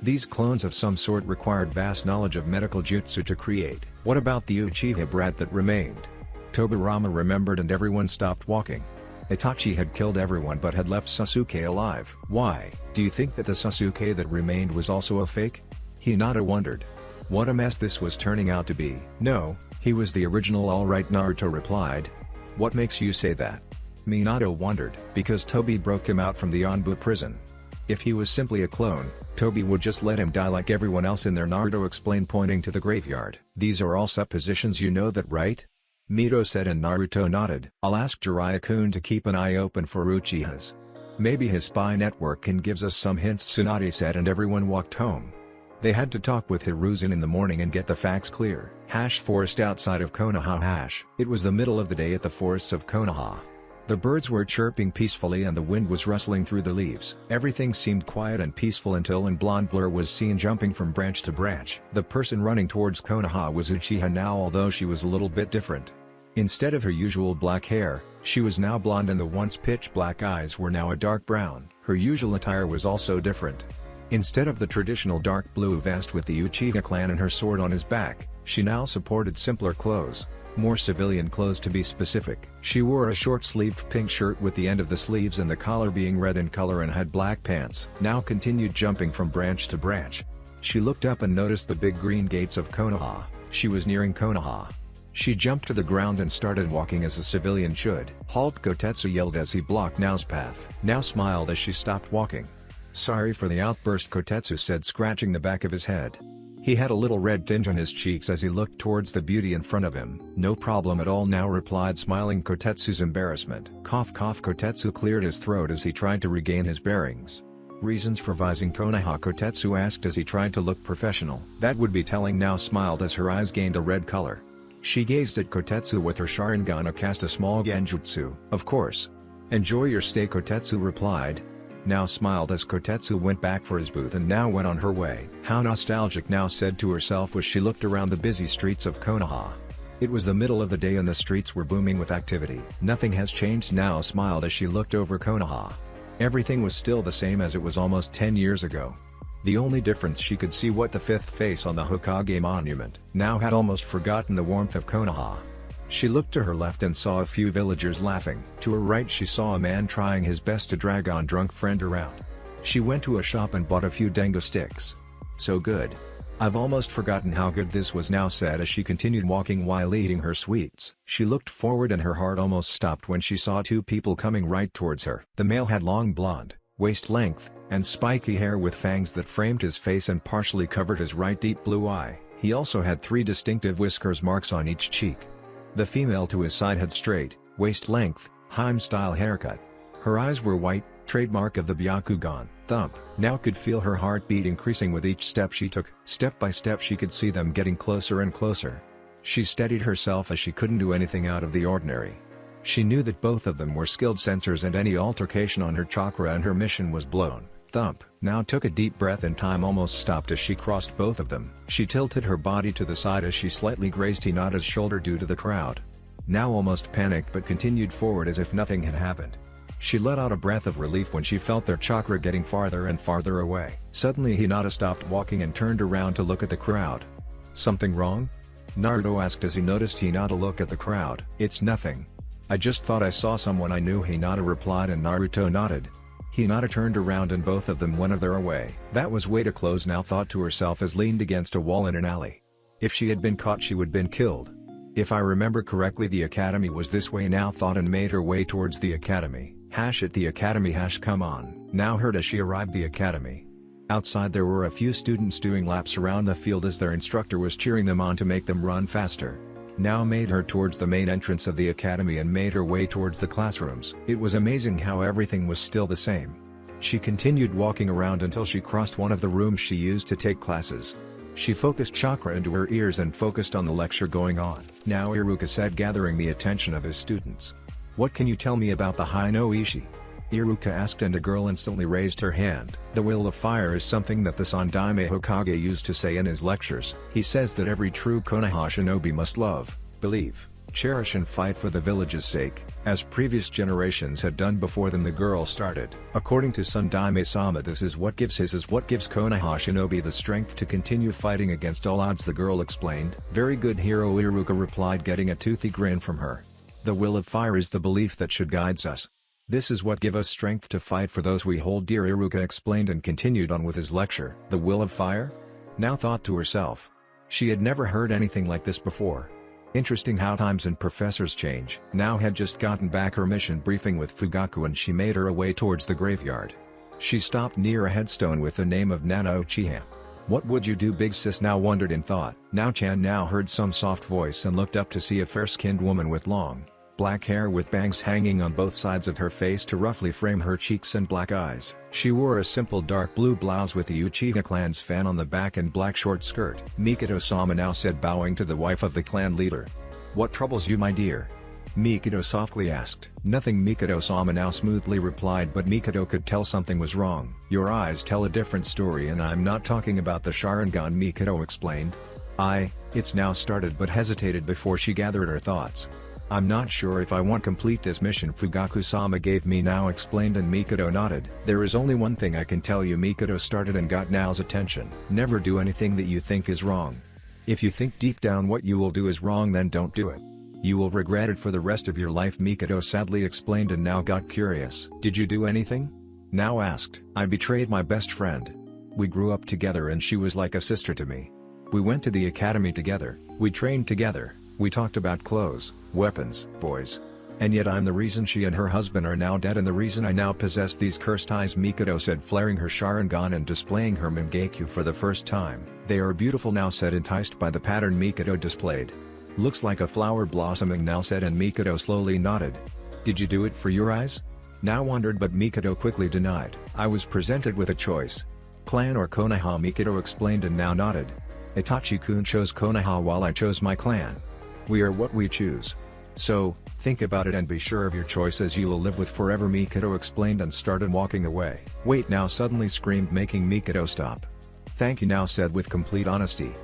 These clones of some sort required vast knowledge of medical jutsu to create. What about the Uchiha brat that remained? Tobirama remembered, and everyone stopped walking. Itachi had killed everyone but had left Sasuke alive. Why? Do you think that the Sasuke that remained was also a fake? Hinata wondered. What a mess this was turning out to be. No, he was the original, all right, Naruto replied. What makes you say that? Minato wondered. Because Tobi broke him out from the Anbu prison. If he was simply a clone, Tobi would just let him die like everyone else in there, Naruto explained, pointing to the graveyard. These are all suppositions, you know that, right? Mito said, and Naruto nodded. I'll ask Jiraiya-kun to keep an eye open for Uchihas. Maybe his spy network can gives us some hints, Tsunade said, and everyone walked home. They had to talk with Hiruzen in the morning and get the facts clear. Forest outside of Konoha. It was the middle of the day at the forests of Konoha. The birds were chirping peacefully and the wind was rustling through the leaves. Everything seemed quiet and peaceful until an blonde blur was seen jumping from branch to branch. The person running towards Konoha was Uchiha now, although she was a little bit different. Instead of her usual black hair, she was now blonde, and the once pitch black eyes were now a dark brown. Her usual attire was also different. Instead of the traditional dark blue vest with the Uchiha clan and her sword on his back, she now supported simpler clothes. More civilian clothes to be specific. She wore a short-sleeved pink shirt with the end of the sleeves and the collar being red in color, and had black pants. Now continued jumping from branch to branch. She looked up and noticed the big green gates of Konoha. She was nearing Konoha. She jumped to the ground and started walking as a civilian should. Halt! Kotetsu yelled as he blocked Nao's path. Nao smiled as she stopped walking. Sorry for the outburst, Kotetsu said, scratching the back of his head. He had a little red tinge on his cheeks as he looked towards the beauty in front of him. No problem at all, Nao replied, smiling Kotetsu's embarrassment. Cough cough. Kotetsu cleared his throat as he tried to regain his bearings. Reasons for vising Konoha? Kotetsu asked as he tried to look professional. That would be telling. Nao smiled as her eyes gained a red color. She gazed at Kotetsu with her Sharingan, cast a small genjutsu. Of course. Enjoy your stay, Kotetsu replied. Nao smiled as Kotetsu went back for his booth and Nao went on her way. How nostalgic, Nao said to herself as she looked around the busy streets of Konoha. It was the middle of the day and the streets were booming with activity. Nothing has changed, Nao smiled as she looked over Konoha. Everything was still the same as it was almost 10 years ago. The only difference, she could see what the fifth face on the Hokage monument. Nao had almost forgotten the warmth of Konoha. She looked to her left and saw a few villagers laughing. To her right she saw a man trying his best to drag on drunk friend around. She went to a shop and bought a few dango sticks. So good. I've almost forgotten how good this was, Nao said as she continued walking while eating her sweets. She looked forward and her heart almost stopped when she saw two people coming right towards her. The male had long blonde, waist-length, and spiky hair with fangs that framed his face and partially covered his right deep blue eye. He also had 3 distinctive whiskers marks on each cheek. The female to his side had straight, waist-length, Heim-style haircut. Her eyes were white, trademark of the Byakugan. Thump. Nao could feel her heartbeat increasing with each step she took. Step by step she could see them getting closer and closer. She steadied herself as she couldn't do anything out of the ordinary. She knew that both of them were skilled censors and any altercation on her chakra and her mission was blown. Thump. Nao took a deep breath and time almost stopped as she crossed both of them. She tilted her body to the side as she slightly grazed Hinata's shoulder due to the crowd. Nao almost panicked but continued forward as if nothing had happened. She let out a breath of relief when she felt their chakra getting farther and farther away. Suddenly Hinata stopped walking and turned around to look at the crowd. Something wrong? Naruto asked as he noticed Hinata look at the crowd. It's nothing. I just thought I saw someone I knew, Hinata replied, and Naruto nodded. Hinata turned around and both of them went their way. That was way to close, Nao thought to herself as leaned against a wall in an alley. If she had been caught she would been killed. If I remember correctly the academy was this way, Nao thought and made her way towards the academy. At the academy, come on. Nao heard as she arrived the academy. Outside there were a few students doing laps around the field as their instructor was cheering them on to make them run faster. Nao made her towards the main entrance of the academy and made her way towards the classrooms. It was amazing how everything was still the same. She continued walking around until she crossed one of the rooms she used to take classes. She focused chakra into her ears and focused on the lecture going on. Now Iruka said, gathering the attention of his students. What can you tell me about the Hinoishi? Iruka asked, and a girl instantly raised her hand. The will of fire is something that the Sandaime Hokage used to say in his lectures. He says that every true Konoha shinobi must love, believe, cherish and fight for the village's sake, as previous generations had done before them. The girl started. According to Sandaime-sama, this is what gives Konoha shinobi the strength to continue fighting against all odds, the girl explained. Very good, hero, Iruka replied, getting a toothy grin from her. The will of fire is the belief that should guides us. This is what give us strength to fight for those we hold dear, Iruka explained and continued on with his lecture. The will of fire? Now thought to herself. She had never heard anything like this before. Interesting how times and professors change. Now had just gotten back her mission briefing with Fugaku and she made her way towards the graveyard. She stopped near a headstone with the name of Nana Uchiha. What would you do, big sis? Now wondered in thought. Chan now heard some soft voice and looked up to see a fair-skinned woman with long, black hair with bangs hanging on both sides of her face to roughly frame her cheeks and black eyes. She wore a simple dark blue blouse with the Uchiha clan's fan on the back and black short skirt. Mikado-sama now said, bowing to the wife of the clan leader. What troubles you, my dear? Mikado softly asked. Nothing, Mikado-sama now smoothly replied, but Mikado could tell something was wrong. Your eyes tell a different story, and I'm not talking about the Sharingan, Mikado explained. It's now started, but hesitated before she gathered her thoughts. I'm not sure if I want to complete this mission Fugaku-sama gave me now explained, and Mikado nodded. There is only one thing I can tell you, Mikado started and got Nao's attention. Never do anything that you think is wrong. If you think deep down what you will do is wrong, then don't do it. You will regret it for the rest of your life, Mikado sadly explained, and now got curious. Did you do anything? Now asked. I betrayed my best friend. We grew up together and she was like a sister to me. We went to the academy together, we trained together, we talked about clothes, weapons, boys. And yet I'm the reason she and her husband are now dead, and the reason I now possess these cursed eyes, Mikado said, flaring her Sharingan and displaying her Mangekyo for the first time. They are beautiful now said, enticed by the pattern Mikado displayed. Looks like a flower blossoming now said, and Mikado slowly nodded. Did you do it for your eyes? Now wondered, but Mikado quickly denied. I was presented with a choice. Clan or Konoha, Mikado explained and now nodded. Itachi-kun chose Konoha while I chose my clan. We are what we choose. So, think about it and be sure of your choice, as you will live with forever, Mikado explained and started walking away. Wait now, suddenly screamed, making Mikado stop. Thank you now said with complete honesty.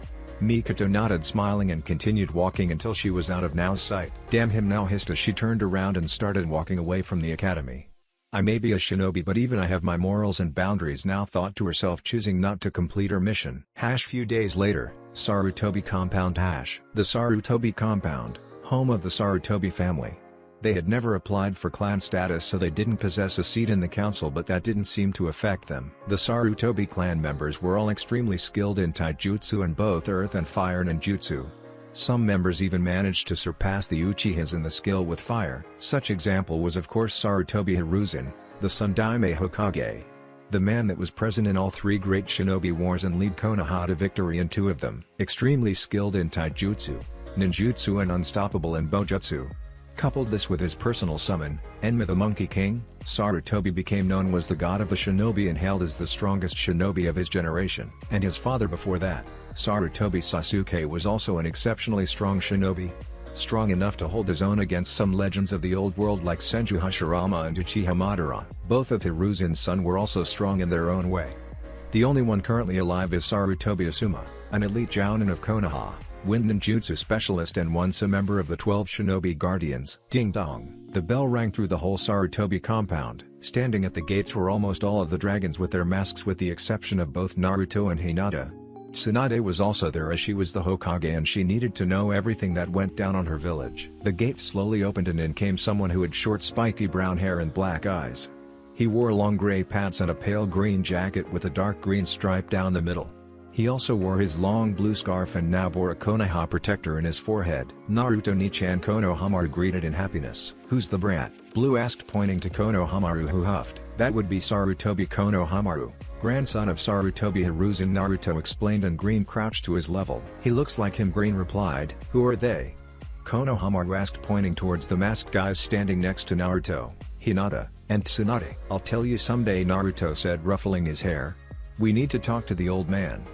Mikado nodded, smiling, and continued walking until she was out of Nao's sight. Damn him, now hissed as she turned around and started walking away from the academy. I may be a shinobi, but even I have my morals and boundaries, now thought to herself, choosing not to complete her mission. Few days later, Sarutobi compound. The Sarutobi compound, home of the Sarutobi family. They had never applied for clan status, so they didn't possess a seat in the council, but that didn't seem to affect them. The Sarutobi clan members were all extremely skilled in taijutsu and both earth and fire ninjutsu. Some members even managed to surpass the Uchihas in the skill with fire. Such example was of course Sarutobi Hiruzen, the Sandaime Hokage. The man that was present in all three great shinobi wars and lead Konoha to victory in two of them. Extremely skilled in taijutsu, ninjutsu and unstoppable in bojutsu. Coupled this with his personal summon, Enma the Monkey King, Sarutobi became known as the god of the shinobi and hailed as the strongest shinobi of his generation. And his father before that, Sarutobi Sasuke, was also an exceptionally strong shinobi. Strong enough to hold his own against some legends of the old world like Senju Hashirama and Uchiha Madara. Both of Hiruzen's sons were also strong in their own way. The only one currently alive is Sarutobi Asuma, an elite jounin of Konoha, wind ninjutsu specialist and once a member of the 12 shinobi guardians. Ding dong! The bell rang through the whole Sarutobi compound. Standing at the gates were almost all of the dragons with their masks, with the exception of both Naruto and Hinata. Tsunade was also there, as she was the Hokage and she needed to know everything that went down on her village. The gates slowly opened and in came someone who had short spiky brown hair and black eyes. He wore long gray pants and a pale green jacket with a dark green stripe down the middle. He also wore his long blue scarf and now bore a Konoha protector in his forehead. Naruto Nichan Konohamaru greeted in happiness. Who's the brat? Blue asked, pointing to Konohamaru, who huffed. That would be Sarutobi Konohamaru, grandson of Sarutobi Hiruzen, Naruto explained, and Green crouched to his level. He looks like him, Green replied. Who are they? Konohamaru asked, pointing towards the masked guys standing next to Naruto, Hinata, and Tsunade. I'll tell you someday, Naruto said, ruffling his hair. We need to talk to the old man.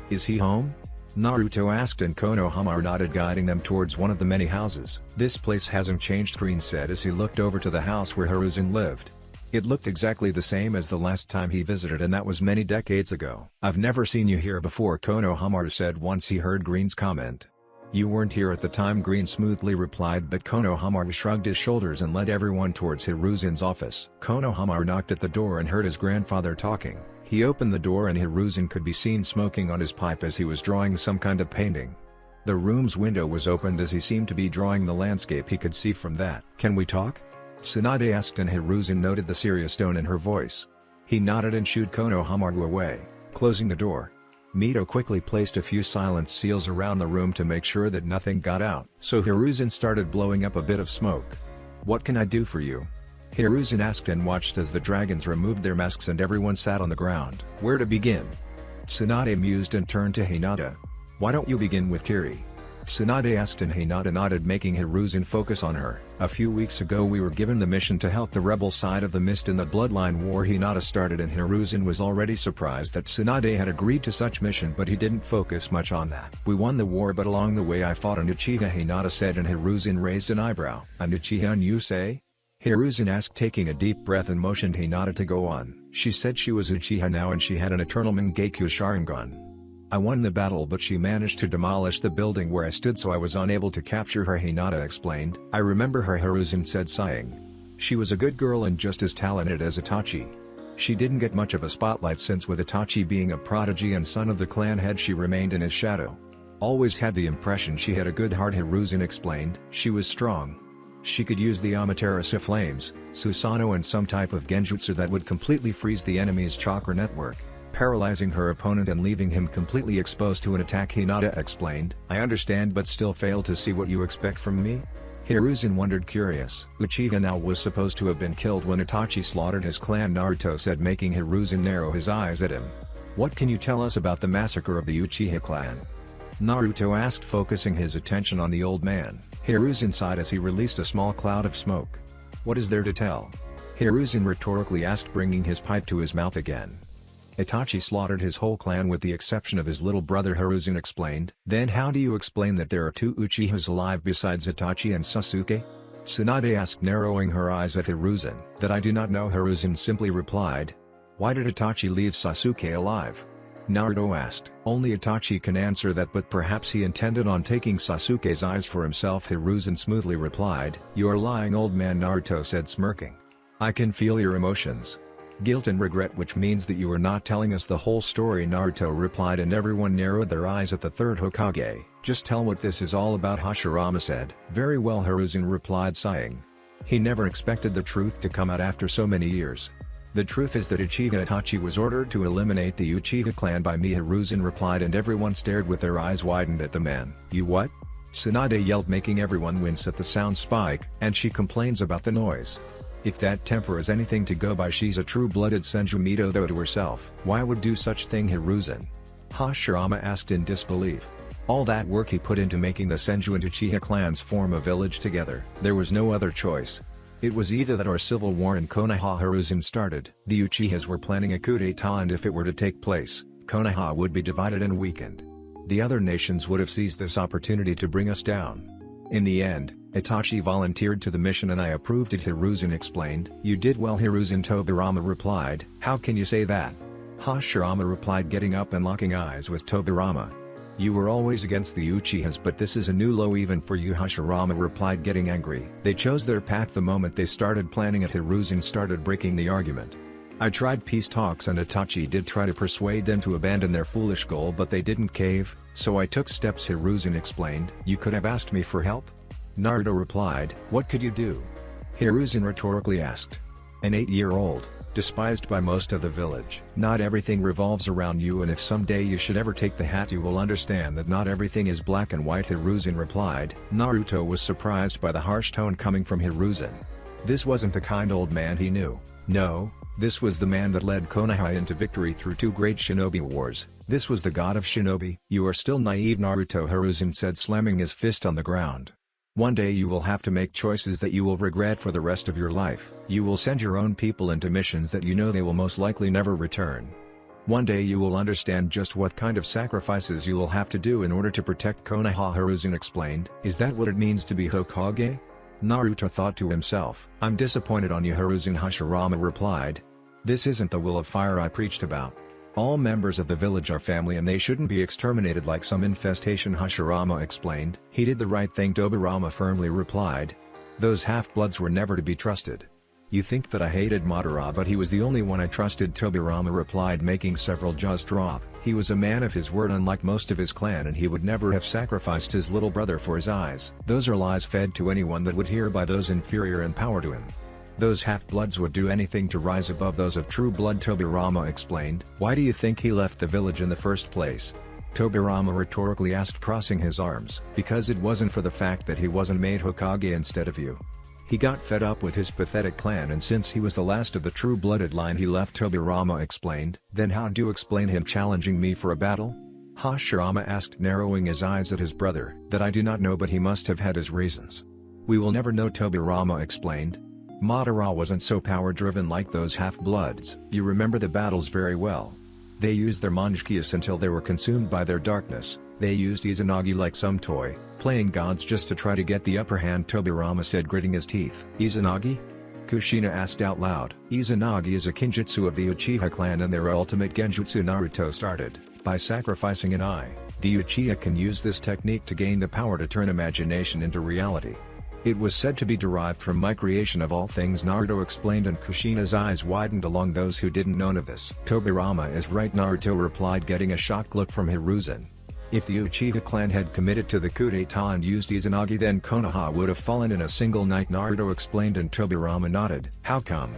Is he home? Naruto asked and Konohamaru nodded, guiding them towards one of the many houses. "This place hasn't changed," Green said as he looked over to the house where Hiruzen lived. It looked exactly the same as the last time he visited, and that was many decades ago. "I've never seen you here before," Konohamaru said once he heard Green's comment. "You weren't here at the time," Green smoothly replied, but Konohamaru shrugged his shoulders and led everyone towards Hiruzen's office. Konohamaru knocked at the door and heard his grandfather talking. He opened the door and Hiruzen could be seen smoking on his pipe as he was drawing some kind of painting. The room's window was opened as he seemed to be drawing the landscape he could see from that. "Can we talk?" Tsunade asked, and Hiruzen noted the serious tone in her voice. He nodded and shooed Konohamaru away, closing the door. Mito quickly placed a few silence seals around the room to make sure that nothing got out. So Hiruzen started blowing up a bit of smoke. "What can I do for you?" Hiruzen asked and watched as the dragons removed their masks and everyone sat on the ground. "Where to begin?" Tsunade mused and turned to Hinata. "Why don't you begin with Kiri?" Tsunade asked and Hinata nodded, making Hiruzen focus on her. "A few weeks ago we were given the mission to help the rebel side of the Mist in the Bloodline War," Hinata started, and Hiruzen was already surprised that Tsunade had agreed to such mission, but he didn't focus much on that. "We won the war, but along the way I fought an Uchiha," Hinata said, and Hiruzen raised an eyebrow. "An Uchiha, you say?" Hiruzen asked, taking a deep breath, and motioned Hinata to go on. "She said she was Uchiha now and she had an eternal Mangekyo Sharingan. I won the battle, but she managed to demolish the building where I stood, so I was unable to capture her," Hinata explained. "I remember her," Hiruzen said, sighing. "She was a good girl and just as talented as Itachi. She didn't get much of a spotlight since, with Itachi being a prodigy and son of the clan head, she remained in his shadow. Always had the impression she had a good heart," Hiruzen explained. "She was strong. She could use the Amaterasu flames, Susanoo, and some type of genjutsu that would completely freeze the enemy's chakra network, paralyzing her opponent and leaving him completely exposed to an attack," Hinata explained. "I understand, but still fail to see what you expect from me?" Hiruzen wondered, curious. "Uchiha now was supposed to have been killed when Itachi slaughtered his clan," Naruto said, making Hiruzen narrow his eyes at him. "What can you tell us about the massacre of the Uchiha clan?" Naruto asked, focusing his attention on the old man. Hiruzen sighed as he released a small cloud of smoke. "What is there to tell?" Hiruzen rhetorically asked, bringing his pipe to his mouth again. "Itachi slaughtered his whole clan with the exception of his little brother," Hiruzen explained. "Then how do you explain that there are two Uchihas alive besides Itachi and Sasuke?" Tsunade asked, narrowing her eyes at Hiruzen. "That I do not know," Hiruzen simply replied. "Why did Itachi leave Sasuke alive?" Naruto asked. "Only Itachi can answer that, but perhaps he intended on taking Sasuke's eyes for himself," Hiruzen smoothly replied. "You are lying, old man," Naruto said, smirking. "I can feel your emotions. Guilt and regret, which means that you are not telling us the whole story," Naruto replied, and everyone narrowed their eyes at the third Hokage. "Just tell what this is all about," Hashirama said. "Very well," Hiruzen replied, sighing. He never expected the truth to come out after so many years. "The truth is that Uchiha Itachi was ordered to eliminate the Uchiha clan by me," Hiruzen replied, and everyone stared with their eyes widened at the man. "You what?" Tsunade yelled, making everyone wince at the sound. "Spike, and she complains about the noise. If that temper is anything to go by, she's a true-blooded Senju Mito, though to herself." "Why would do such thing, Hiruzen?" Hashirama asked in disbelief. "All that work he put into making the Senju and Uchiha clans form a village together. There was no other choice. It was either that or civil war in Konoha," Hiruzen started. "The Uchihas were planning a coup d'etat, and if it were to take place, Konoha would be divided and weakened. The other nations would have seized this opportunity to bring us down. In the end, Itachi volunteered to the mission and I approved it," Hiruzen explained. "You did well, Hiruzen," Tobirama replied. "How can you say that?" Hashirama replied, getting up and locking eyes with Tobirama. "You were always against the Uchihas, but this is a new low even for you," Hashirama replied, getting angry. "They chose their path the moment they started planning it." Hiruzen started breaking the argument. "I tried peace talks and Itachi did try to persuade them to abandon their foolish goal, but they didn't cave, so I took steps," Hiruzen explained. "You could have asked me for help?" Naruto replied. "What could you do?" Hiruzen rhetorically asked. "An 8-year-old, despised by most of the village." "Not everything revolves around you, and if someday you should ever take the hat, you will understand that not everything is black and white," Hiruzen replied. Naruto was surprised by the harsh tone coming from Hiruzen. This wasn't the kind old man he knew. No, this was the man that led Konoha into victory through 2 great shinobi wars. This was the god of shinobi. "You are still naive, Naruto," Hiruzen said, slamming his fist on the ground. "One day you will have to make choices that you will regret for the rest of your life. You will send your own people into missions that you know they will most likely never return. One day you will understand just what kind of sacrifices you will have to do in order to protect Konoha, Hiruzen explained. Is that what it means to be Hokage? Naruto thought to himself. I'm disappointed on you, Hiruzen, Hashirama replied. This isn't the will of fire I preached about. All members of the village are family and they shouldn't be exterminated like some infestation, Hashirama explained. He did the right thing, Tobirama firmly replied. Those half-bloods were never to be trusted. You think that I hated Madara, but he was the only one I trusted, Tobirama replied, making several jaws drop. He was a man of his word, unlike most of his clan, and he would never have sacrificed his little brother for his eyes. Those are lies fed to anyone that would hear by those inferior in power to him. Those half-bloods would do anything to rise above those of true blood, Tobirama explained. Why do you think he left the village in the first place? Tobirama rhetorically asked, crossing his arms. Because it wasn't for the fact that he wasn't made Hokage instead of you. He got fed up with his pathetic clan, and since he was the last of the true-blooded line he left, Tobirama explained. Then how'd you explain him challenging me for a battle? Hashirama asked, narrowing his eyes at his brother. That I do not know, but he must have had his reasons. We will never know, Tobirama explained. Madara wasn't so power-driven like those half-bloods. You remember the battles very well. They used their Mangekyous until they were consumed by their darkness. They used Izanagi like some toy, playing gods just to try to get the upper hand, Tobirama said, gritting his teeth. Izanagi? Kushina asked out loud. Izanagi is a kinjutsu of the Uchiha clan, and their ultimate genjutsu Naruto started. By sacrificing an eye, the Uchiha can use this technique to gain the power to turn imagination into reality. It was said to be derived from my creation of all things, Naruto explained, and Kushina's eyes widened along those who didn't know of this. Tobirama is right, Naruto replied, getting a shocked look from Hiruzen. If the Uchiha clan had committed to the coup d'etat and used Izanagi, then Konoha would have fallen in a single night, Naruto explained, and Tobirama nodded. How come?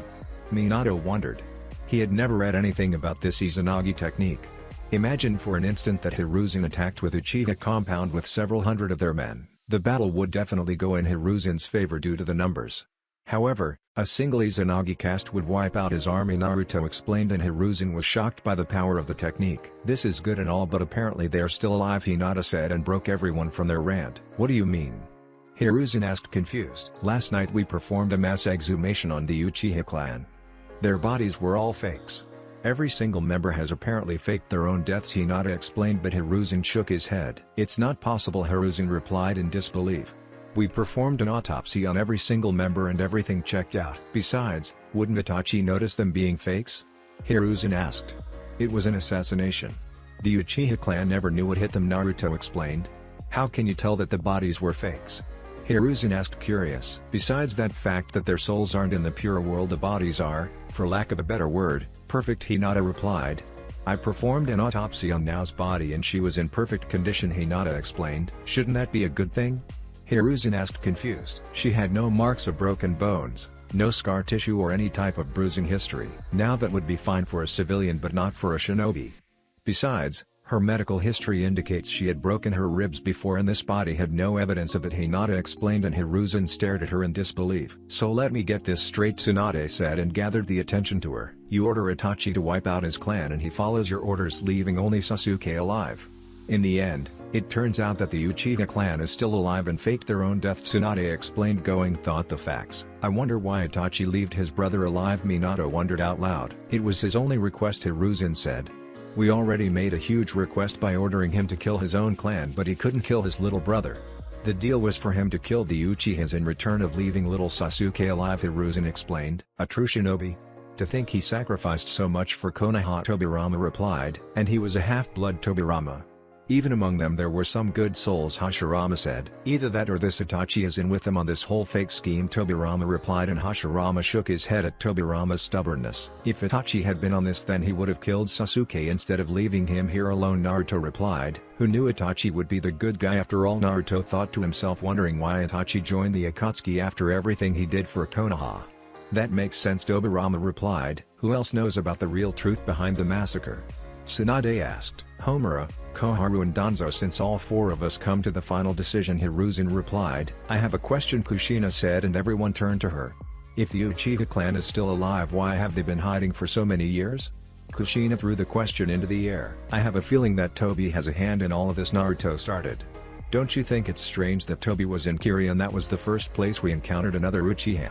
Minato wondered. He had never read anything about this Izanagi technique. Imagine for an instant that Hiruzen attacked with Uchiha compound with several hundred of their men. The battle would definitely go in Hiruzen's favor due to the numbers. However, a single Izanagi cast would wipe out his army, Naruto explained, and Hiruzen was shocked by the power of the technique. This is good and all, but apparently they are still alive, Hinata said, and broke everyone from their rant. What do you mean? Hiruzen asked, confused. Last night we performed a mass exhumation on the Uchiha clan. Their bodies were all fakes. Every single member has apparently faked their own deaths, Hinata explained, but Hiruzen shook his head. It's not possible, Hiruzen replied in disbelief. We performed an autopsy on every single member and everything checked out. Besides, wouldn't Itachi notice them being fakes? Hiruzen asked. It was an assassination. The Uchiha clan never knew what hit them, Naruto explained. How can you tell that the bodies were fakes? Hiruzen asked, curious. Besides that fact that their souls aren't in the pure world, the bodies are, for lack of a better word, perfect, Hinata replied. I performed an autopsy on Nao's body and she was in perfect condition, Hinata explained. Shouldn't that be a good thing? Hiruzen asked, confused. She had no marks of broken bones, no scar tissue or any type of bruising history. Now that would be fine for a civilian but not for a shinobi. Besides, her medical history indicates she had broken her ribs before and this body had no evidence of it, Hinata explained, and Hiruzen stared at her in disbelief. So let me get this straight, Tsunade said, and gathered the attention to her. You order Itachi to wipe out his clan and he follows your orders, leaving only Sasuke alive. In the end, it turns out that the Uchiha clan is still alive and faked their own death, Tsunade explained, going thought the facts. I wonder why Itachi left his brother alive, Minato wondered out loud. It was his only request, Hiruzen said. We already made a huge request by ordering him to kill his own clan, but he couldn't kill his little brother. The deal was for him to kill the Uchihas in return of leaving little Sasuke alive, Hiruzen explained. A true shinobi? To think he sacrificed so much for Konoha, Tobirama replied. And he was a half-blood, Tobirama. Even among them there were some good souls, Hashirama said. Either that or this Itachi is in with them on this whole fake scheme, Tobirama replied, and Hashirama shook his head at Tobirama's stubbornness. If Itachi had been on this, then he would have killed Sasuke instead of leaving him here alone, Naruto replied. Who knew Itachi would be the good guy after all, Naruto thought to himself, wondering why Itachi joined the Akatsuki after everything he did for Konoha. That makes sense, Tobirama replied. Who else knows about the real truth behind the massacre? Tsunade asked. Homura, Koharu and Danzo. Since all four of us come to the final decision, Hiruzen replied. I have a question, Kushina said, and everyone turned to her. If the Uchiha clan is still alive, why have they been hiding for so many years? Kushina threw the question into the air. I have a feeling that Tobi has a hand in all of this, Naruto started. Don't you think it's strange that Tobi was in Kiri and that was the first place we encountered another Uchiha?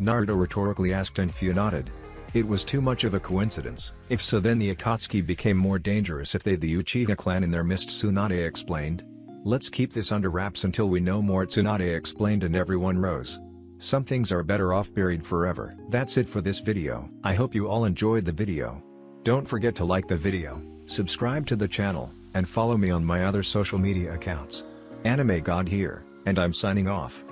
Naruto rhetorically asked, and Fu nodded. It was too much of a coincidence. If so, then the Akatsuki became more dangerous if they the Uchiha clan in their mist, Tsunade explained. Let's keep this under wraps until we know more, Tsunade explained, and everyone rose. Some things are better off buried forever. That's it for this video. I hope you all enjoyed the video. Don't forget to like the video, subscribe to the channel, and follow me on my other social media accounts. Anime God here, and I'm signing off.